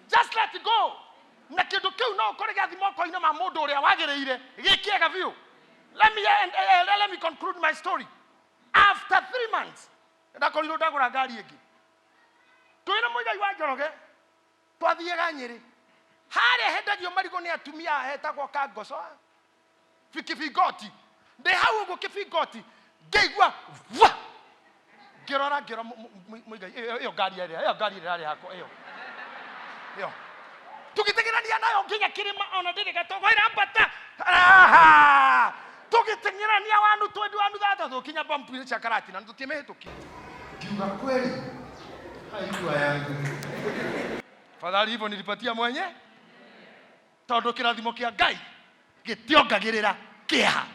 Just let it go. Na kĩndũ kĩu no ũkore gĩathi moko-inĩ ma mũndũ ũrĩa wagĩrĩire gĩkĩega biũ. Let me conclude my story. After 3 months ndakorirwo ndagũra ngari ĩngĩ twĩna mũigai wa Njoroge twathiaga Nyĩrĩ harĩa hendagio marigũ nĩ atumia hetagwo Kangoco fikifigoti de hau go kifigoti geigwa va gerora muiga iyo gari ile yako iyo tukitengerania nayo nginya kirima ona ndiri gatogoira mbata tukitengerania wanu twendi wanu thata tukinya bampu ile chakarati na tutimehituki kiuga kweli haikuwa yangu fadhali hivyo nilipatia mwenye tondu kirathimo kia Ngai gitiongagirira kiha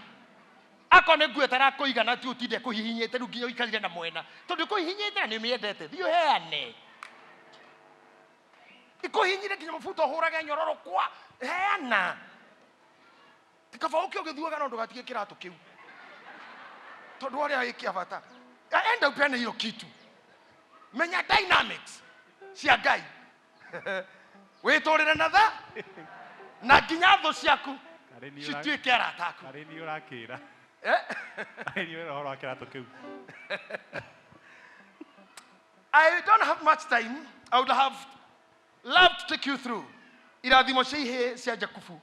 akone nguetara kuigana ti utinde kuhihinyete ru nginya ikarire na mwena tondu kuhihinyete ni miendete thio heane ikuhinyire nginya mafuta hurage nyororo kwa heana tikafauke ugithuaga no ndugatige kiratu kiu tondu aria ikia bata enda upene hiyo kitu menya dynamics cia Ngai witurire na tha na nginya thu ciaku cituike arata aku ari ni urakira ari ni ro kiratu kiu. I don't have much time. I would have loved to take you through irathimo cia cia Jakubu,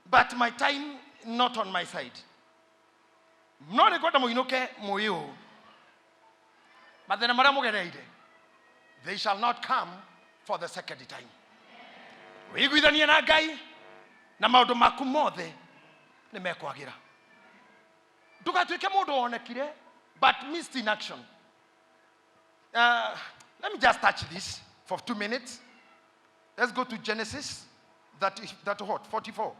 but my time not on my side. No rekwenda muinuke muiu mathina maria mugereire, they shall not come for the second time. Wiguithanie na Ngai na maundu maku mothe ni mekwagira. Ndugatuike mundu onekire but missed in action. Let me just touch this for 2 minutes. Let's go to Genesis that what 44.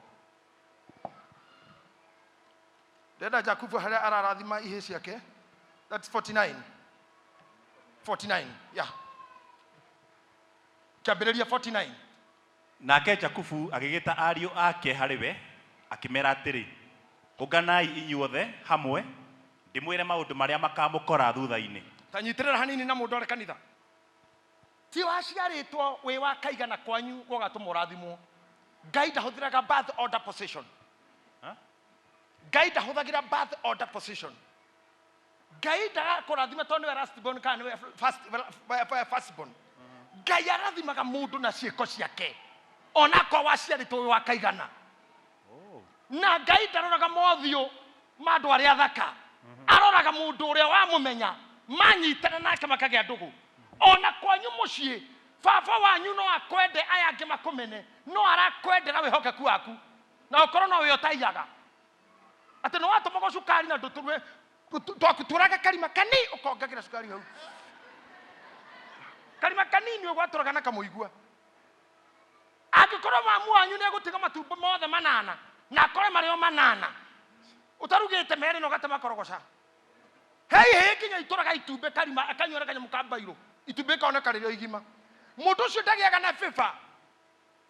Dada Jakubu haria ararathima ihe ciake. That's 49. 49, yeah. Kiambĩrĩria 49. Nake Jakubu agigita ariũ ake hariwe akimera atiri ũnganai inyuothe hamwe ndimwire maundu maria makamũkora thutha-inĩ. Tanyitirira hanini na mundu ore kanitha. Ti waciaritwo wi wa kaigana kwanyu gogatumurathimwo. Ngai ndahuthiraga birth order position. Ngai ndahuthagira birth order position. Ngai ndagakũrathima tondu we last born kana we first born. Ngai arathimaga mundu na ciĩko ciake. Ona kwa waciaritwo wi wa kaigana. Na Ngai ndaroraga mothiũ mandu aria thaka. Aroraga mundu uria wamumenya manyitana nake makagĩa ndugu. Ona kwanyu muciĩ baba wanyu no akwende aya angĩ makumene no arakwendera wihokeku waku na ukorwo no wĩotaiyaga ati no watumaga cukari na nduturwe twakuturaga karima kani ukongagira cukari hau karima kanini ugwaturaga na kamuigua angikorwo mamu wanyu ne gutiga matumbo mothe manana na akore mario manana utarugite mere no gatema korogoca hei kinya ituraga itumbe karima akanyora kanya mukambairo itumbe kaona rio igima mundu ucio ndagiaga na fifa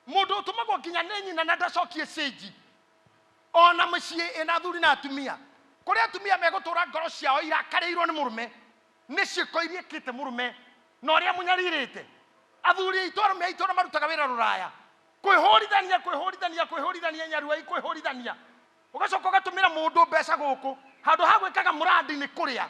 mundu utumagwo kinya nenyi na ndacokie stage ona muciĩ ina thuri na atumia kuri atumia megutura ngoro ciao irakarirwo ni murume ni ciĩko iria kite murume na uria munyaririte athuri itoro marutaga wira ruraya kwihorithania nyarua kwihorithania ugacoka ugatumira mundu mbeca guku handu ha gwikaga murandi ni kuria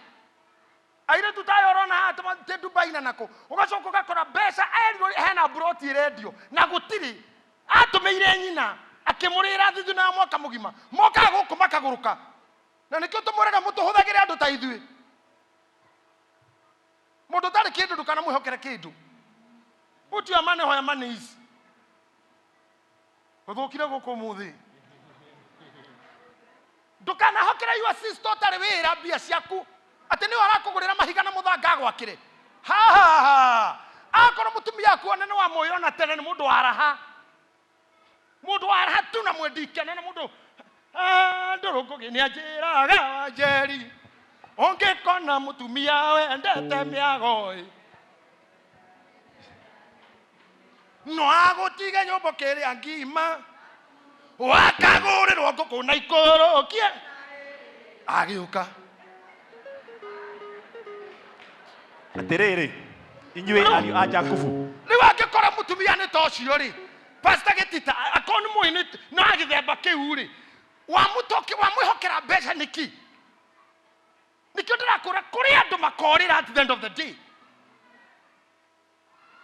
aire tutayorona atama te Dubai na nako ugacoka ugakora mbeca erirwo hena broti radio na gutiri atumeire nyina akimurira thithu na mwaka mugima moka guku makaguruka na nikio tumurega mutuhuthagire andu ta ithui mundu tari kindu ndukana mwihokere kindu uti amane hoya mane ici uthukire guku muthi ndukana hokera your sister tari wira bia ciaku ati ni warakugurira mahiga na muthanga gwakire ha akoro mutumia aku nene wa moyo na tene ni mundu waraha tu na mwendikana na mundu nduruko ni ajiraga wajeri ongekona mutumia wendete miagoi no agotiga nyombo kere angima wakagurirwo nguku na ikorokie agiuka atiriri inyue ariũ a Jakubu ni wangikora mutumia ni tocio ri pastor Gitita akoni muini no agithemba kiu ri wa mutoki wa mwihokera mbeca niki ndirakura kuri andu makorira at the end of the day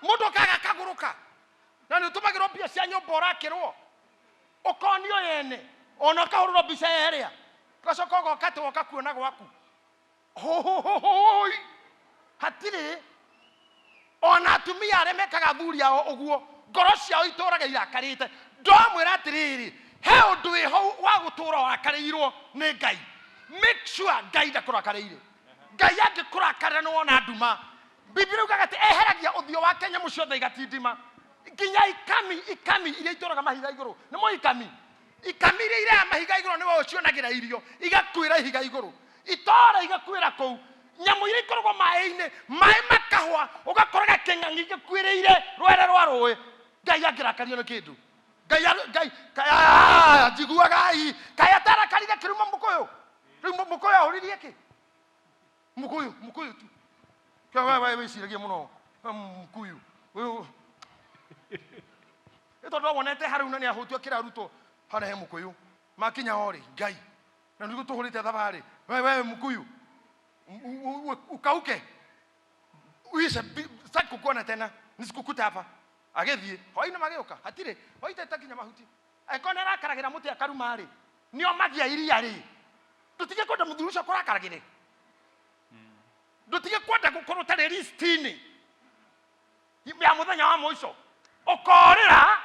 mundu kaga kaguruka na ni utumagirwo mbia cia nyumba urakirwo ukonio yene ona kahurwo bica yeria gacoka gokate wakakuona gwaku hoi hatire ona atumia arĩa mekaga thuri ao ũguo ngoro ciao itũraga irakarĩte ndomwĩra atĩrĩrĩ he ũndũ wĩ hau wa gũtũra warakarĩirwo nĩ Ngai make sure Ngai ndakũrakarĩire Ngai angĩkũrakarĩra nĩ wona nduma Biblia yugaga atĩ eheragia ũthiũ wake nyamũ ciothe igatindima nginya ikami iria itũraga mahiga igũrũ nĩ mo ikami iria iraga mahiga igũrũ nĩwe ũcionagĩra irio igakuĩra ihiga igũrũ itora igakuĩra kũu nyamũ iria ikoragwo maĩ-inĩ maĩ makahwa ũgakoraga kĩng'ang'i gĩkuĩrĩire rwere rwa rũĩ Ngai angĩrakario nĩ kĩndũ Ngai njiguagai Ngai atarakarire kĩruma mũkũyũ rĩu mũkũyũ ahũririe kĩ mũkũyũ tu wewe wĩciragie mũno mũkũyũ tondũ wonete harĩ na nĩahũtio kĩrarutwo harĩa he mũkũyũ makinya hori Ngai na nĩguo tũhũrĩte thabarĩ wewe mũkũyũ ukauke uishe sitaki kukuona tena nisikukuta hapa agethie hoina mageuka hatire hoita kinya mahuti aikona arakaragira muti akaruma ri nio magia iria ri tutige kwenda muthurusha kurakaragire tutige kwenda gukorwo tare listini ya muthenya wa muico ukorera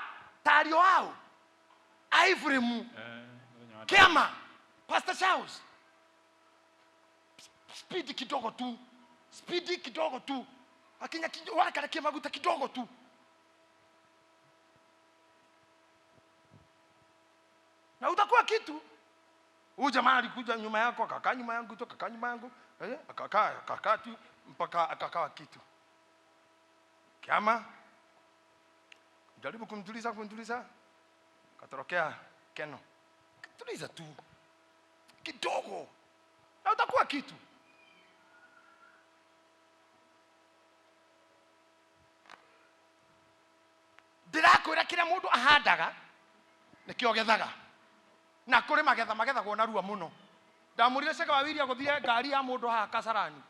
tario wao aivrimu kiama Pastor Charles speed kidogo tu akinya wanakarakia maguta kidogo tu na utakuwa kitu huyu jamaa alikuja nyuma yako akakaa nyuma yangu tu akakaa nyuma yangu akakaa tu mpaka akakawa kitu kama jaribu kumtuliza katorokea keno tuliza tu kidogo na utakuwa kitu ndirakwĩra kĩrĩa mũndũ ahandaga nĩkĩo gethaga na kũrĩ magethagwo na ruo mũno ndamũrire ceka wawiria gũthire ngari ya mũndũ haha Kasarani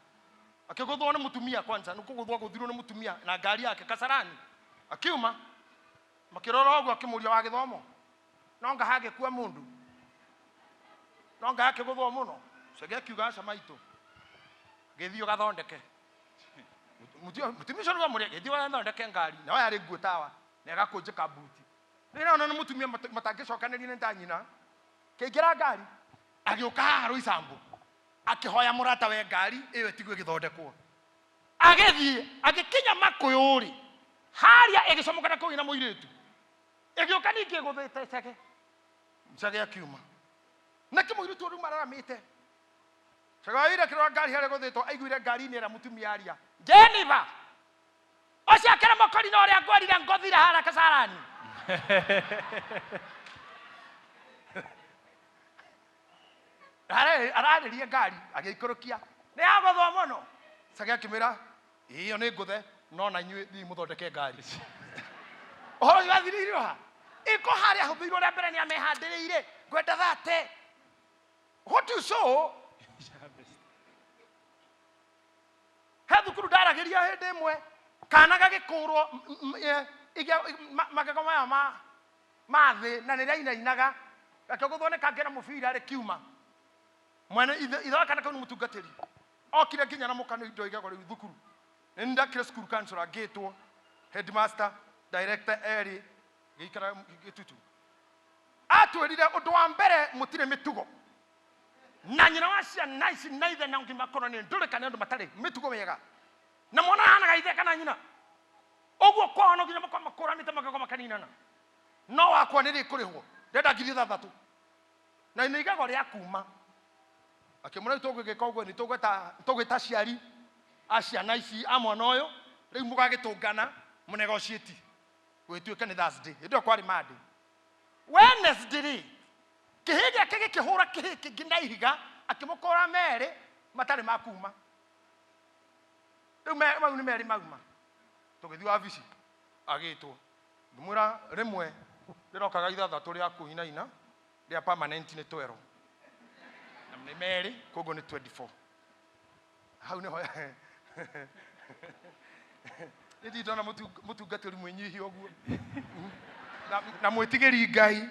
akĩgũthwo nĩ mũtumia kwanza nĩkũgũthwo gũthirwo nĩ mũtumia na ngari yake Kasarani akiuma makĩrora ũguo akĩmũria wa gĩthomo nonga hangĩkua mũndũ nonga akĩgũthwo mũno cege akiuga aca maitũ gĩthiĩ ũgathondeke mutumia ũcio nĩwe mũrĩa gĩthiĩ ũgathondeke ngari na yarĩ nguo tawa na agakũnjĩka buti nĩraona nĩ mũtumia matangĩcokanĩria nĩ ndanyina kĩingĩra ngari agĩũka haha Rũisambu akĩhoya mũrata we ngari ĩyo ĩtigwo ĩgĩthondekwo agĩthiĩ agĩkinya Makũyũ-rĩ harĩa ĩgĩcomokana kũu na mũirĩtu ĩgĩũka ningĩ ĩgũthĩte cege akiuma na kĩmũirĩtu rĩu mararamĩte cege waire kĩrora ngari harĩa gũthĩtwo aiguire ngari-inĩ ĩrĩa mũtumia aria Jeniva Ocia kera makori na ũrĩa ngwarire ngothira hara Kasarani ararĩrie ngari agĩikũrũkia nĩ yagũthwo mũno cege akĩmĩra ĩyo nĩ ngũthe no na inyuĩ thiĩ mũthondeke ngari ũhoro ũcio wathirĩirio ha ĩko harĩa ahũthĩirwo rĩa mbere nĩ amehandĩrĩire ngwenda thate what you saw he thukuru ndaragĩria hĩndĩ ĩmwe kana gagĩkũrwo magego maya ma thĩ na nĩrĩainainaga gakĩgũthwo nĩ kangĩra mũbira rĩ kiuma mwene ithe kana kau nĩ mũtungatĩri okire nginya na mũkano indo igego rĩu thukuru nĩ ndakire school counselor ngĩtwo headmaster director erĩ gĩikara gĩtutu atwĩrire ũndũ wa mbere mũtirĩ mĩtugo na nyina wa ciana ici na ithe na ngima korwo nĩ ndũrĩkane ũndũ matarĩ mĩtugo mĩega na mwana hanaga ithe kana nyina ũguo kwao no nginya makũranĩte magego makaninana no wakwa nĩ rĩkũrĩhwo ndenda ngiri 3 na nĩ igego rĩa kuma akĩmũra tũgwĩka ũguo nĩ tũgwĩta ciari a ciana ici a mwana ũyũ rĩu mũgagĩtũngana mũnegotiate gwĩtuĩke nĩ Thursday hĩndĩ ĩyo kwarĩ Monday Wednesday kĩhĩ gĩake gĩkĩhũra kĩhĩ kĩngĩ na ihiga akĩmũkora merĩ matarĩ makuma rĩu mau nĩ merĩ mauma tũgĩthiĩ wabici agĩtwo ngĩmwĩra rĩmwe rĩrokaga 6 rĩa kũhinaina rĩa permanent nĩ 12 na nĩ merĩ koguo nĩ 24 hau nĩho nĩ ndona mũtungatĩri mwĩnyihia ũguo na mwĩtigĩri Ngai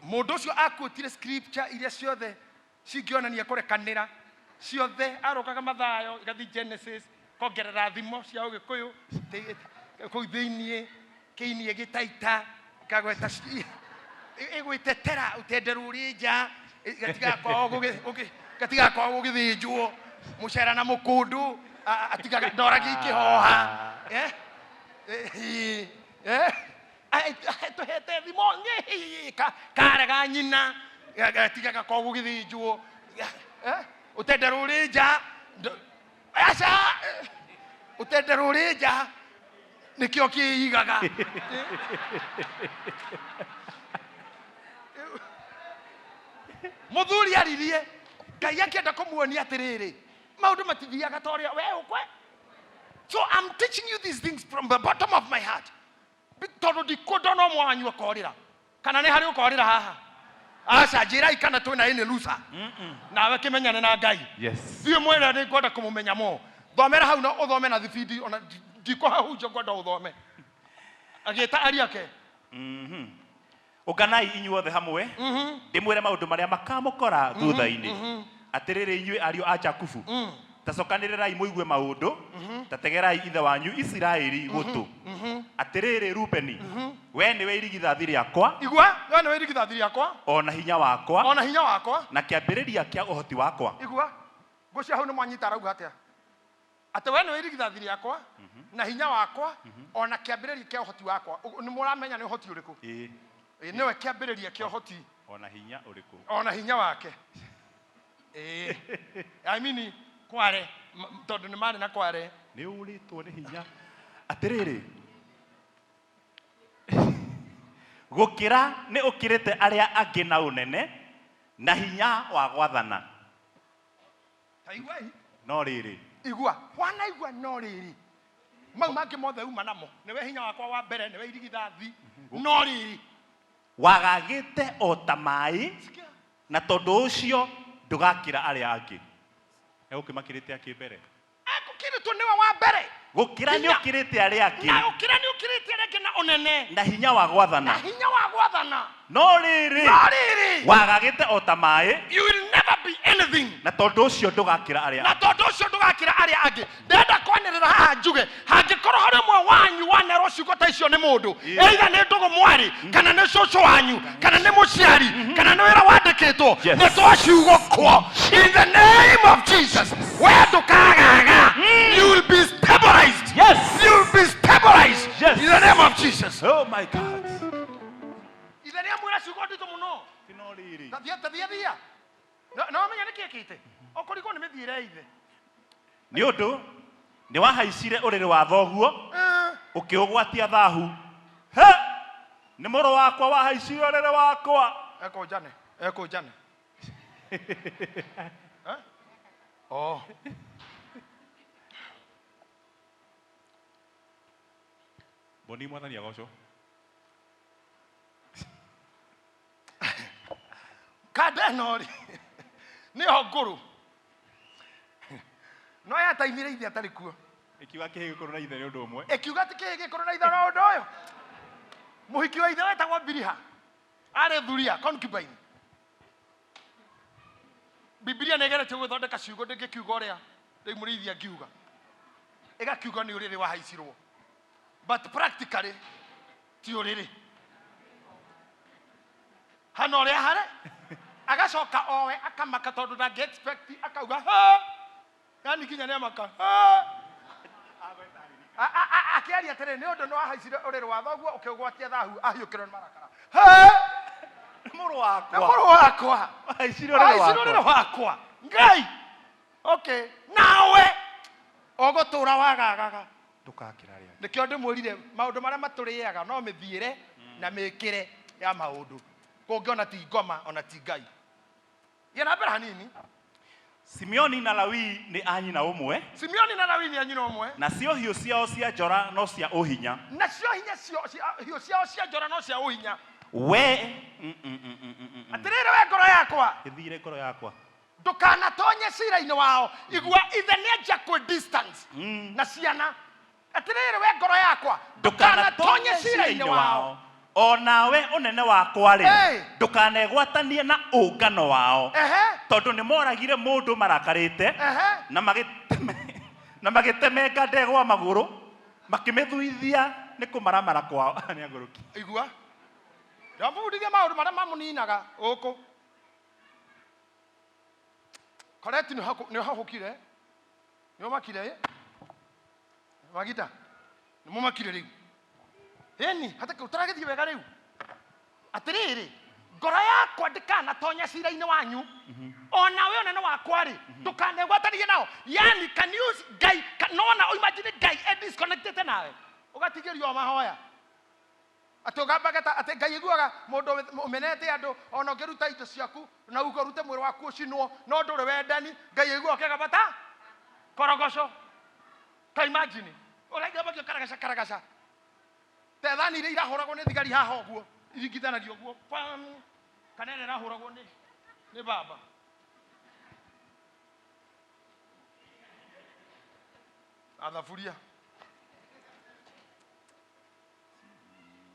Mũndũ ũcio akuotire scripture iria ciothe cingĩonania kũrekanĩra ciothe arokaga Mathayo igathi Genesis kongerera thimo cia Ũgĩkũyũ kũu thĩinĩ kĩinie gĩtaita kagweta ĩgwĩtetera ũtenderwo ũrĩ nja gatigakorwo gũgĩthĩnjwo mũcera na mũkũndũ atigaga ndoragi ikĩhoha tuhete thimo karega nyina gatigaga korwo gũgĩthĩnjwo ũtenderwo ũrĩ nja aca ũtenderwo ũrĩ nja nĩkĩo kĩigaga mũthuri aririe Ngai akĩenda kũmuonia atĩrĩrĩ maũndũ matithiaga ta ũrĩa we ũkwe. So I'm teaching you these things from the bottom of my heart. Tondũ ndikũndona ũmwe wanyu akorĩra kana nĩ harĩ ũkorĩra haha aca njĩra ikana twĩna ĩnĩ lusa nawe kĩmenyane na Ngai. Thiĩ mwĩra nĩ ngwenda kũmũmenya mo thomera hau na ũthome na thibindi ona ndikũhahunja ngwenda ũthome agĩta ariake. Ũnganai inyuothe hamwe ndĩmwĩre maũndũ marĩa makamũkora thutha-inĩ atĩrĩrĩ inyuĩ ariũ a Jakubu tacokanĩrĩrai mũigue maũndũ tategerai ithe wanyu Isiraeli gũtũ atĩrĩrĩ Rubeni we nĩwe irigithathi rĩakwa igua we nĩwe irigithathi rĩakwa ona hinya wakwa na kĩambĩrĩria kĩa ũhoti wakwa. Igua ngũcia hau nĩ mwanyita arauga atĩa atĩ we nĩwe irigithathi rĩakwa na hinya wakwa ona kĩambĩrĩria kĩa ũhoti wakwa. Nĩ mũramenya nĩ ũhoti ũrĩkũ? Nĩwe kĩambĩrĩria kĩa ũhoti ona hinya ũrĩkũ ona hinya wake. I mean kware tondũ nĩ marĩ na kware nĩ ũrĩtwo nĩ hinya atĩrĩrĩ gũkĩra nĩ ũkĩrĩte arĩa angĩ na ũnene na hinya wa gwathana. No rĩrĩ igua wanaigua no rĩrĩ mau mangĩ mothe uma namo nĩwe hinya wakwa wa mbere nĩwe irigithathi no rĩrĩ wagagĩte o ta maĩ na tondũ ũcio ndũgakĩra arĩa angĩ. Egũkĩmakĩrĩte akĩ mbere egũkĩrĩtwo nĩwe wa mbere gũkĩra nĩ ũkĩrĩte arĩa angĩ na ũkĩra nĩ ũkĩrĩte arĩa angĩ na ũnene na hinya wa gwathana no rĩrĩ wagagĩte o ta maĩ you will never be anything na tondũ ũcio ndũgakĩra arĩa angĩ. Ndenda kwanĩrĩra haha njuge hangĩkorwo harĩ ũmwe wanyu wanerwo ciugo ta icio nĩ mũndũ either nĩ ndũgũ mwarĩ kana nĩ cũcũ wanyu kana nĩ mũciari kana nĩ wĩra wandĩkĩtwo nĩ twaciugo kwo in the name of Jesus we ndũkagaga you will be stabilized. You will be stabilized in the name of Jesus. Oh my God. Ithe nĩ amwĩra ciugo nditũ mũno tathia no menya nĩ kĩkĩte ũkũrigwo nĩ mĩthiĩre ithe nĩ ũndũ nĩ wahaicire ũrĩrĩ wa thoguo ũkĩũgwatia thahu. Nĩ mũrũ wakwa wahaicire ũrĩrĩ wakwa. Ekũnjane Boni mwathani agocwo. Kadenori nĩho ngũrũ no yataimire ithe atarĩ kuo Ikiuga kĩhĩ gĩkorwo na ithe nĩ ũndũ ũmwe ĩkiuga ti kĩhĩ gĩkorwo na ithe na ũndũ ũyũ. Mũhiki wa ithe wetagwo Biliha arĩ thuria concubine. Biblia nĩ ĩgeretie gũthondeka ciugo ndĩngĩkiuga ũrĩa rĩu mũrĩithia ngiuga ĩgakiuga nĩ ũrĩrĩ wahaicirwo but practically ti ũrĩrĩ hana ũrĩa harĩ agacoka owe akamaka tondũ ndangĩ expect akauga yani kinya nĩ amaka akĩaria atĩrĩ nĩ ũndũ nĩ wahaicire ũrĩrĩ wa thoguo ũkĩũgwatia thahu ahiũkĩrwo nĩ marakara. Mũrũ wakwa wahaicire ũrĩrĩ wakwa Ngai. Okay nawe ũgũtũra wagagaga ndũgakĩra arĩa angĩ. Nĩkĩo ndĩmwĩrire maũndũ marĩa matũrĩaga no mĩthiĩre na mĩkĩre ya maũndũ kũngĩona ti ngoma ona ti Ngai. Yena mbere hanini Simeoni na Lawi nĩ anyina ũmwe. Simeoni na Lawi nĩ anyina ũmwe. Na cio hiũ ciao cia njora no cia ũhinya. Na cio hiũ ciao cia njora no cia ũhinya. We atĩrĩrĩ we ngoro yakwa ĩthire ngoro yakwa ndũkanatonye cira-inĩ wao. Igua ithe nĩ enja kwĩ distance na ciana. Atĩrĩrĩ we ngoro yakwa ndũkanatonye cira-inĩ wao onawe unene wakwa ri Hey. ndukanegwatanie na ungano wao tondu ni moragire mundu marakarite na magitemenga ndegwa maguru makimethuithia ni kumaramara kwao ni aguruki igua ndamudithia maundu maria mamuninaga uku koreti ni hahukire ni makire magita ni mumakire riu eni hata utaragithie wega riu atiriri ngoro yakwa ndikana tonya cira-ini wanyu ona we onene wakwa ri tukanegwatanie nao yani can you guy nona imagine guy disconnected nawe ugatigirio mahoya atugambageta ate ngai iguaga mundu umenete andu ona ngiruta indo ciaku na ugorute mwiri waku ucinwo no nduri wendani ngai igua kegabata korogoco ka imagine uraiga bakio karagaca tethani ira irahuragwo ni thigari haha uguo irigithanagio uguo pam kanene irahuragwo ni baba athaburia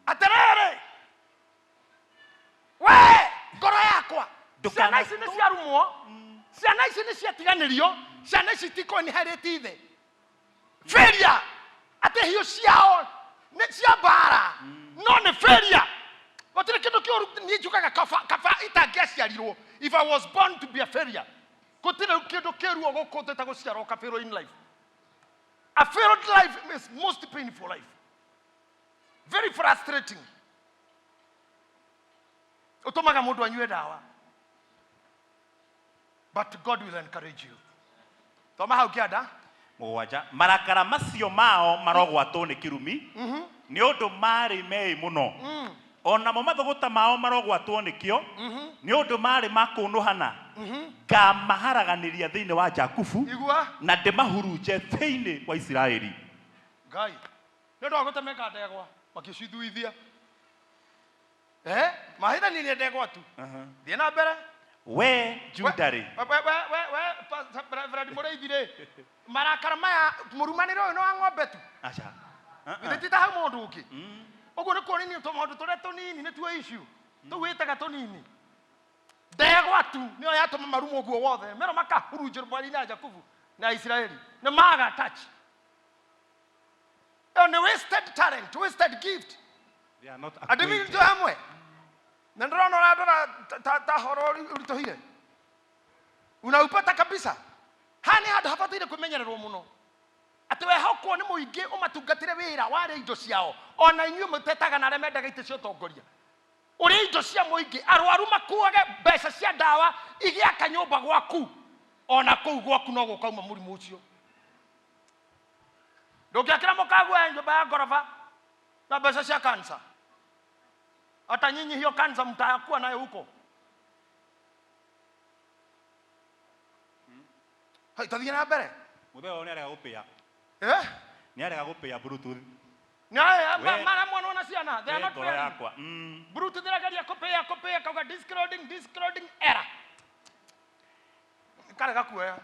aterere we ngoro yakwa ciana ici nĩ ciarumwo ciana ici nĩ ciatiganĩrio ciana ici tiko inherit ithe failure ate hiyo ciao nĩ cia mbara no nĩ failure gũtirĩ kĩndũ kĩũru niĩ njugaga kaba itangĩaciarirwo if I was born to be a failure gũtirĩ kĩndũ kĩruo gũkũ teta gũciarwo ka failure in life. A failed life is most painful life. Very frustrating. Utomaga mundu anywe dawa. But God will encourage you. Toma hau kiada. Mugwanja marakara macio mao marogwatwo ni kirumi ni undu mari mei muno ona mo mathuguta mao marogwatwo nikio ni undu mari makunuhana ngamaharaganiria thiini wa Jakubu na ndimahurunje thiini wa Israeli ngai ni ndo gutemeka ndegwa makicithuithia mahitha ni ndegwa tu thie na mbere we Judari we Fred Mureithire marakara maya murumaniro uyu no ng'ombe tu acha nditita ha mundu ungi uguo ni kuoni ni tumundu turia tunini ni tuo issue tuwitaga tunini ndegwa tu nio yatuma marumo uguo wothe mero makahurunjirwo bwari na Jakubu na Israeli ni maga touch on wasted talent wasted gift they are not adimi ndo hamwe na ndorona radora ta horo uritohire unaupata kabisa hani hada hafatire kumenyererwo muno ati we hakwo ni muingi umatungatire wira wari indo ciao ona inyu mutetaga na remendaga ite cio tongoria uri indo cia muingi arwaru makuage mbeca cia ndawa igiaka nyumba gwaku ona kuu gwaku no gukauma murimu ucio ndugiakira mukagu nyumba ya gorofa na mbeca cia kansa hata nyinyi hiyo kansa mtakuwa nayo huko hai tathia na mbere mutheo ni arega gupia ni arega gupia bluetooth mara mwana ona ciana they are not ngoro yakwa bluetooth iragaria kopea kauga discording error karega kuoya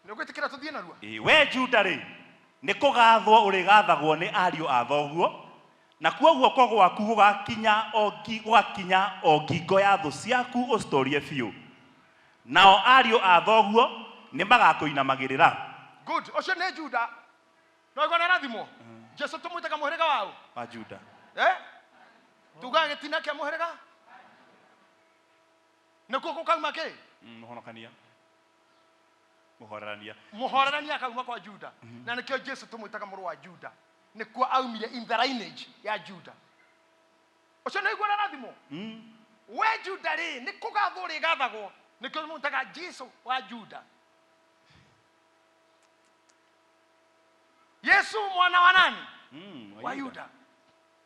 ni gwitikira tuthie narua we Judari ni kugathwo uri gathagwo ni ariu a thoguo na kuoguo ko gwaku gwakinya ongingo ya thu ciaku ustorie biu nao ariu a thoguo ni magakuinamagirira good ocio ne Juda no igona rathimo Jesu tumwitaga muhiriga wao wa Juda tuga gitina kia muhiriga nikuo gukauma ki muhonokania muhorerania kauma kwa Juda na nikio Jesu tumwitaga muru wa Juda nikuo aumire in the lineage ya Juda ocio ne igona rathimo we Juda ri nikugathwo ri gathagwo nikio mutaga Jesu wa Juda Yesu mwana wa nani wa Yuda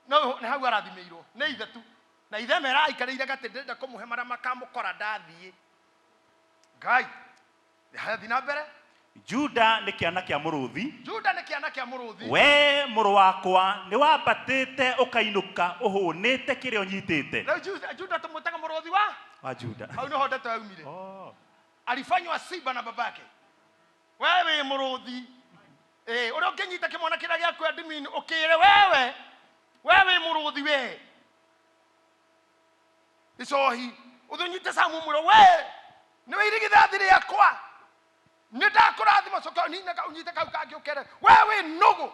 no na hau arathimirwo ni ithe tu na ithe mera aikarire gate ndenda kumuhe mara makamukora ndathie ngai hathi na mbere Juda ni kiana kia muruthi we muru wakwa ni wambatite ukainuka uhunite kirio nyitite na Juda tumutaga muruthi wa Juda au ni honde taumire alifanywa siba na babake wewe muruthi uri ukinyita kimwana kira giaku admin ukire wewe wewe muruthi we icohi uthunyite samu muro we ni wirigithathiri yakwa ni ndakurathima coka nina ka unyite kau kangi ukere wewe nugu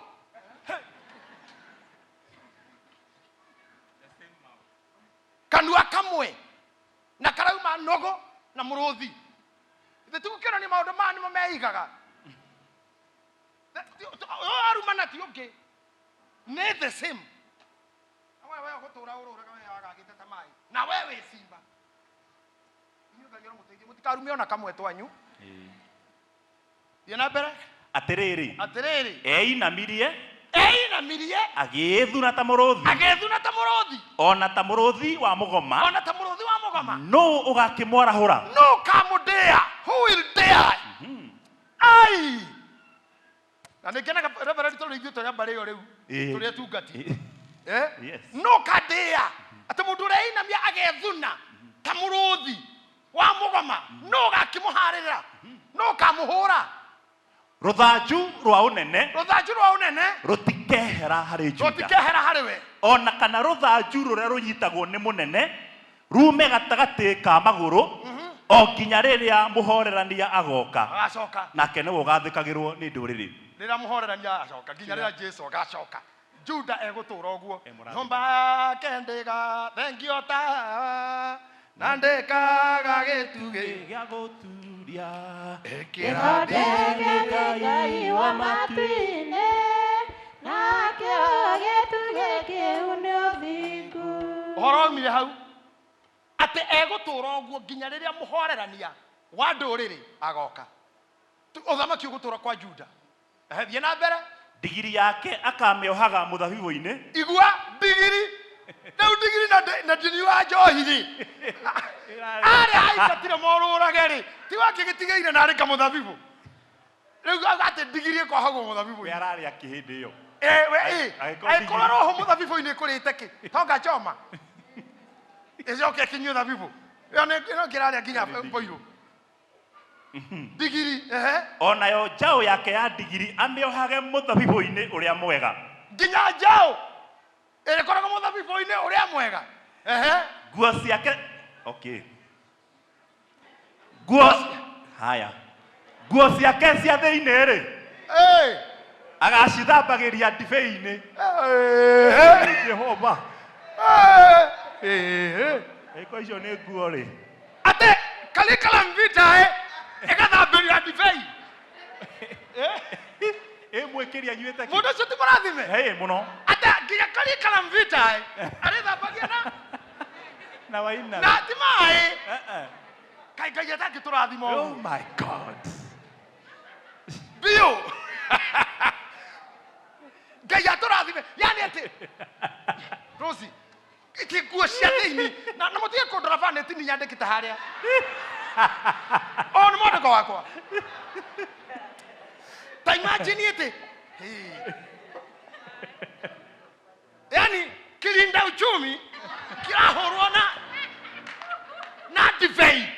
kanua kamwe na karauma nogo na muruthi ithe tukukira ni maundu mani mameigaga aruma na ti okay ne the same wewe gutura ururaga wewe agagite tamai na wewe simba niyo ngagero muteithie mutikarume ona kamwe twanyu yena bere atiriri einamirie agithuna ta muruthi ona ta muruthi wa mugoma no ugakimwarahura no kamudea who will dare ai na nikena reverend tolo ithu toria bare yo riu toria tungati yes no kadea ati mundu reinamia agethuna ta muruthi wa mugoma no gakimuharira no kamuhura ruthanju rwa unene rutikehera hari we ona kana ruthanju ruria runyitagwo ni munene rume gatagati ka maguru o nginya riria muhorerania agoka nake niwe ugathikagirwo ni nduriri rira muhorerania acoka nginya riria Jesu agacoka Juda egutura uguo nyumba kendiga thengio ta na ndekaga gitugi gia guturia Ngai wa matu-inĩ nakĩo gĩtugĩ kĩu nĩ ũthingu. Ũhoro umire hau ati egutura uguo nginya riria muhorerania wa nduriri agoka uthamaki ugutura kwa Juda thie na mbere digiri yake akamiohaga muthabibu-ini igua digiri na digiri na dini wa njohi ari aitatire morurage ri ti wake gitigeire na arika muthabibu riu ati digiri ko hago muthabibu yarari akihindi iyo ai kororo muthabibu-ini kurite ki tonga choma ezoke kinyu thabibu yone kirari nginya boiro digiri ona yo njao yake ya digiri amiohage muthabibu-ini uria mwega nginya njao koraga muthabibu-ini uria mwega nguo ciake okay nguo ciake cia thiini ri agacithambagiria ndibei-ini Jehova iko icio ni nguo ri ate kalikala mvita egathambiria ndibei mwikiria nyuite ki mundu ucio ti murathime muno ate nginya kalikala mvita arithambagia na waina na ti mai kai kai ataki turathima oh my god bio ngai aturathime yani ati Rosie ikiguo cia thiini na mutige kundora vaneti ni nyandikite haria o ni mwandiko wakwa ta imagine ati yani kilinda uchumi kirahurwo na divei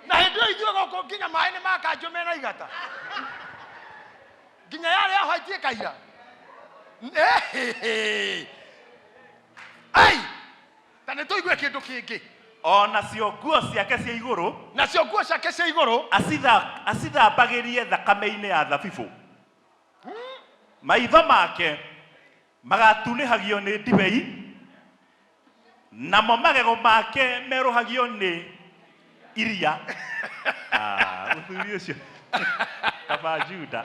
na hindu ithuĩ gũkũ nginya maĩ nĩ makanjũ mena igata nginya yarĩa hwatie kaira ai ta nĩ tũigue kĩndũ kĩngĩ ona cio nguo ciake cia igũrũ nacio nguo ciake cia igũrũ acithambagirie thakame-inĩ ya thabibu maitho make magatunĩhagio nĩ ndibei namo magego make meruhagio nĩ iria muthuri ucio kaba Juda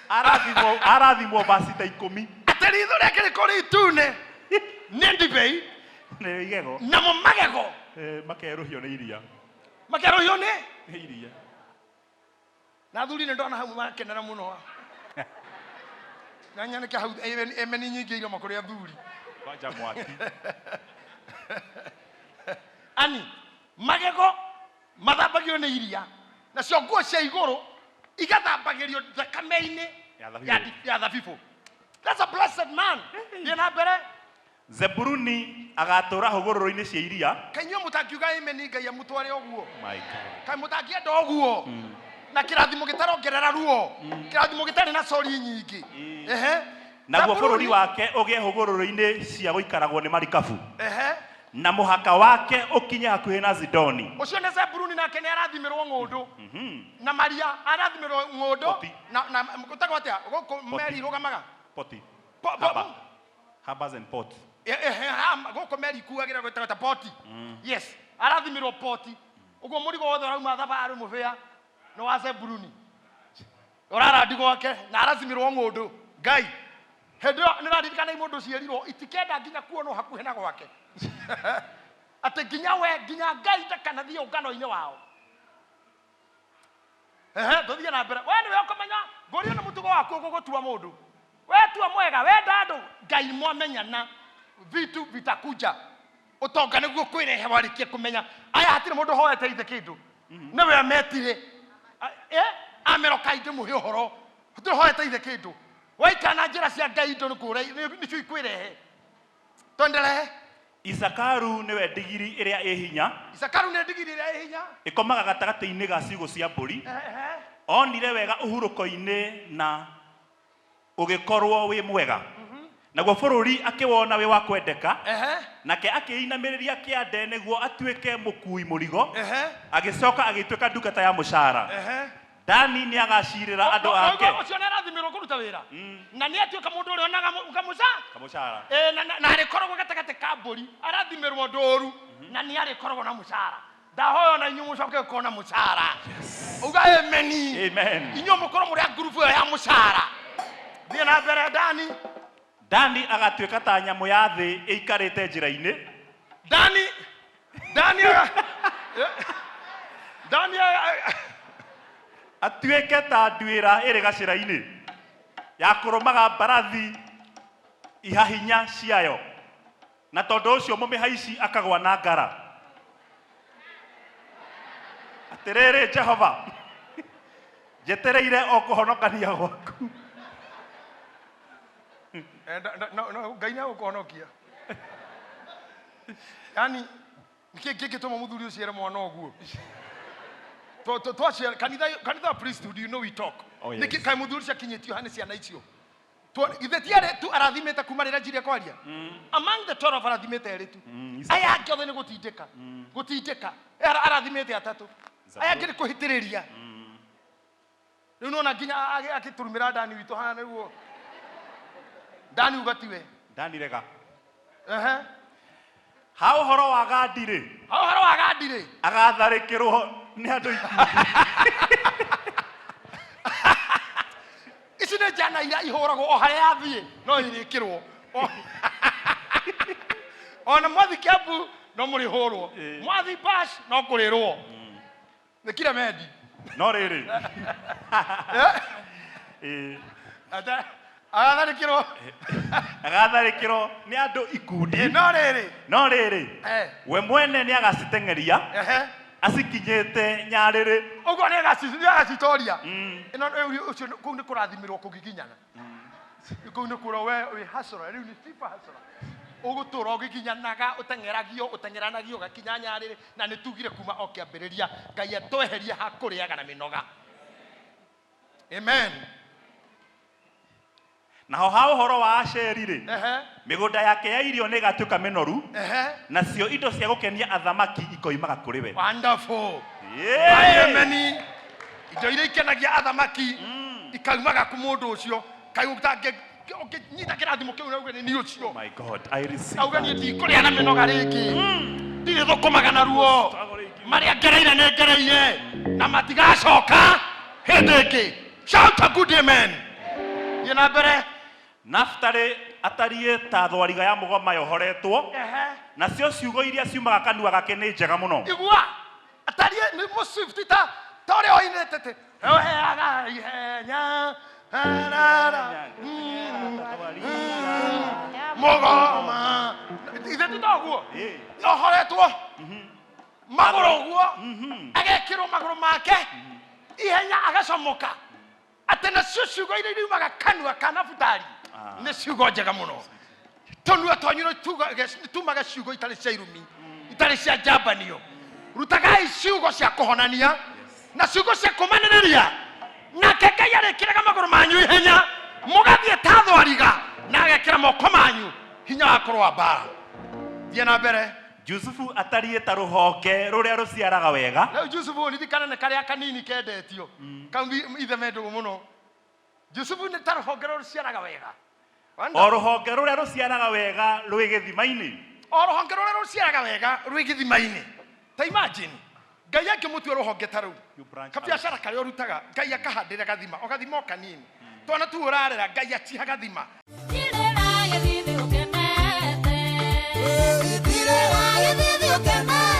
arathimwo basi ta 10 atĩ ritho rĩake rĩkorwo itune nĩ ndibei nĩ igego namo magego makeruhio nĩ iria makeruhio nĩ iria na thuri nĩ ndona hau makenera mũno na nyanĩke hau emeni nyingĩ irio makũrĩa thuri kwanja mwaki ani magego mathambagio nĩ iria nacio nguo cia igũrũ igathambagĩrio thakame-inĩ ya thabibu. That's a blessed man. Thiĩ mbere. Zeburuni agatura hũgũrũrũ-inĩ cia iria. Kainyuĩ mũtangiuga amen Ngai amũtware ũguo. My God. Kai mũtangienda ũguo. Na kĩrathimo gĩtarongerera ruo. Kĩrathimo gĩtarĩ na sori nyingĩ. naguo bũrũri wake ũgĩe hũgũrũrũ-inĩ cia gũikaragwo nĩ marikabu na mũhaka wake ũkinye hakuhĩ na Zidoni. Ũcio nĩ Zebuluni nake nĩ arathimirwo ng'ũndũ na Maria arathimirwo ng'ũndũ na gũtagwo atĩa gũkũ Meri rũgamaga Poti Harbors and Port gũkũ Meri kuagĩra gwĩtagwo ta Poti. Yes, arathimirwo Poti. Ũguo mũrigo wothe ũrauma thabarĩ mũbĩa nĩ wa Zebuluni ũrarandi gwake na arathimirwo ng'ũndũ. Ngai hĩndĩ ĩyo nĩ raririkana mũndũ ciĩrirwo itikenda nginya kuonwo hakuhĩ na gwake atĩ nginya Ngai ndakanathiĩ ũngano-inĩ wao. Tũthiĩ na mbere. We nĩwe ũkũmenya ngũrio nĩ mũtugo waku ũgũgũtua mũndũ. We tua mwega wenda andũ Ngai mwamenyana vitu vitakuja. Ũtonga nĩguo kwĩrehe warĩkia kũmenya aya hatirĩ mũndũ hoete ithe kĩndũ nĩwe ametire ameroka inde mũhe ũhoro hatirĩ hoete ithe kĩndũ waikana njĩra cia Ngai indo nĩcio ikwĩrehe. Twendelee. Isakaru nĩwe ndigiri ĩrĩa ĩ hinya. Isakaru nĩ ndigiri ĩrĩa ĩ hinya ĩkomaga gatagatĩ-inĩ ga ciugũ cia mbũri. Onire wega ũhurũko-inĩ na ũgĩkorwo wĩ mwega. Naguo bũrũri akĩwona wĩ wa kwendeka nake akĩinamĩrĩria kĩande nĩguo atuĩke mũkui mũrigo agĩcoka agĩtuĩka ndungata ya mũcara. Dani nĩ agacirĩra andũ ake. Ũcio nĩ arathimirwo kũruta wĩra na nĩ atuĩka mũndũ ũrĩa onaga kamucara na arĩkoragwo gatagatĩ ka mbũri arathimirwo ndũru na nĩ arĩkoragwo na mũcara. Ndahoya na inyuĩ mũcoke kuona mũcara. Uga amen. Inyuĩ mũkorwo mũrĩ a group ya mũcara. Thiĩ na mbere. Dani agatuĩka ta nyamũ ya thĩ ĩikarĩte njĩra-inĩ. Dani atuĩke ta nduĩra ĩrĩ gacĩra-inĩ ya kũrũmaga mbarathi ihahinya ciayo na tondũ ũcio mũmĩhaici akagwa na ngara. Atĩrĩrĩ Jehova njetereire o kũhonokania gwaku. Ngai nĩ agũkũhonokia. Yani nĩkĩĩ kĩngĩtũma mũthuri ũcio ere mwana ũguo? Kanitha priesthood, do you know we talk? Nĩkĩĩ kaĩ mũthuri ũcio akinyĩtio hane ciana icio? Ithe tiarĩ tu arathimĩte kuma rĩrĩa njirie kwaria. Among the 12 arathimĩte erĩ tu. Aya angĩ othe nĩ gũtindĩka. Arathimĩte atatũ. Aya angĩ nĩ kũhĩtĩrĩria. Rĩu nona nginya agĩtũrumĩra Dani witũ hana nĩguo. Dani ugatiwe. Dani rega. Ha ũhoro wa Gadi-rĩ. Agatharĩkĩrwo nĩ andũ ikundi. Ici nĩ njana iria ihũragwo o harĩa athiĩ no irĩkĩrwo. Ona mwathi Kiambu no mũrĩhũrwo. Mwathi Bash no kũrĩrwo. Nĩ kila mendi. No rĩrĩ. Agatharĩkĩrwo nĩ andũ ikundi. No rĩrĩ we mwene nĩ agaciteng'eria acikinyĩte nyarĩrĩ. Ũguo nĩ agacitoria. Ũcio kũu nĩ kũrathimirwo kũgiginyana. Kũu nĩ kũra we wĩ hasara. Rĩu nĩ sifa hasara. Ũgũtũra ũgiginyanaga ũteng'eranagio gakinya nyarĩrĩ na nĩ tugire kuma o kĩambĩrĩria Ngai atweherie ha kũrĩaga na mĩnoga. Amen. Naho ha ũhoro wa Asheri-rĩ, mĩgũnda yake ya irio nĩ ĩgatuĩka mĩnoru, nacio indo cia gũkenia athamaki ikoimaga kũrĩ we. Wonderful. Amen. Indo iria ikenagia athamaki ikaumaga ku mũndũ ũcio. Kaĩ ũkĩnyita kĩrathimo kĩu na uge nĩ niĩ ũcio. Oh my God, I receive. Auga niĩ ndikũrĩa na mĩnoga rĩngĩ. Ndirĩ thũkũmaga na ruo. Marĩa ngereire nĩ ngereire na matigacoka hĩndĩ ĩngĩ. Shout a good amen. Thiĩ na mbere. Naftali atariĩ ta thwariga ya mũgoma yohoretwo. Nacio ciugo iria ciumaga kanua gake nĩ njega mũno. Igua atariĩ nĩ mũswift ta ũrĩa oinĩte heaga ihenya mũgoma ithe ti toguo yohoretwo magũrũ ũguo agekĩrwo magũrũ make ihenya agacomoka atĩ nacio ciugo iria iumaga kanua ka Nafutali nĩ ciugo njega mũno. Tũnua twanyu tumaga ciugo itarĩ cia irumi itarĩ cia njambanio. Rutagai ciugo cia kũhonania na ciugo cia kũmanĩrĩria. Nake Ngai arĩkĩraga magũrũ manyu ihenya mũgathiĩ ta thwariga na agekĩra moko manyu hinya wa kũrũa mbara. Thiĩ na mbere. Jusufu atariĩ ta rũhonge rũrĩa rũciaraga wega. Rĩu Jusufu ũririkana nĩ karĩa kanini kendetio. Kau ithe mendũgũ mũno. Jusufu nĩ ta rũhonge rũrĩa rũciaraga wega. O rũhonge rũrĩa rũciaraga wega rwĩ gĩthima-inĩ. O rũhonge rũrĩa rũciaraga wega rwĩ gĩthima-inĩ. Ta imagine Ngai angĩmũtua rũhonge ta rũu. Kabiacara karĩa ũrutaga Ngai akahandĩra gathima o gathima o kanini. Twana tu ũrarera Ngai aciha gathima.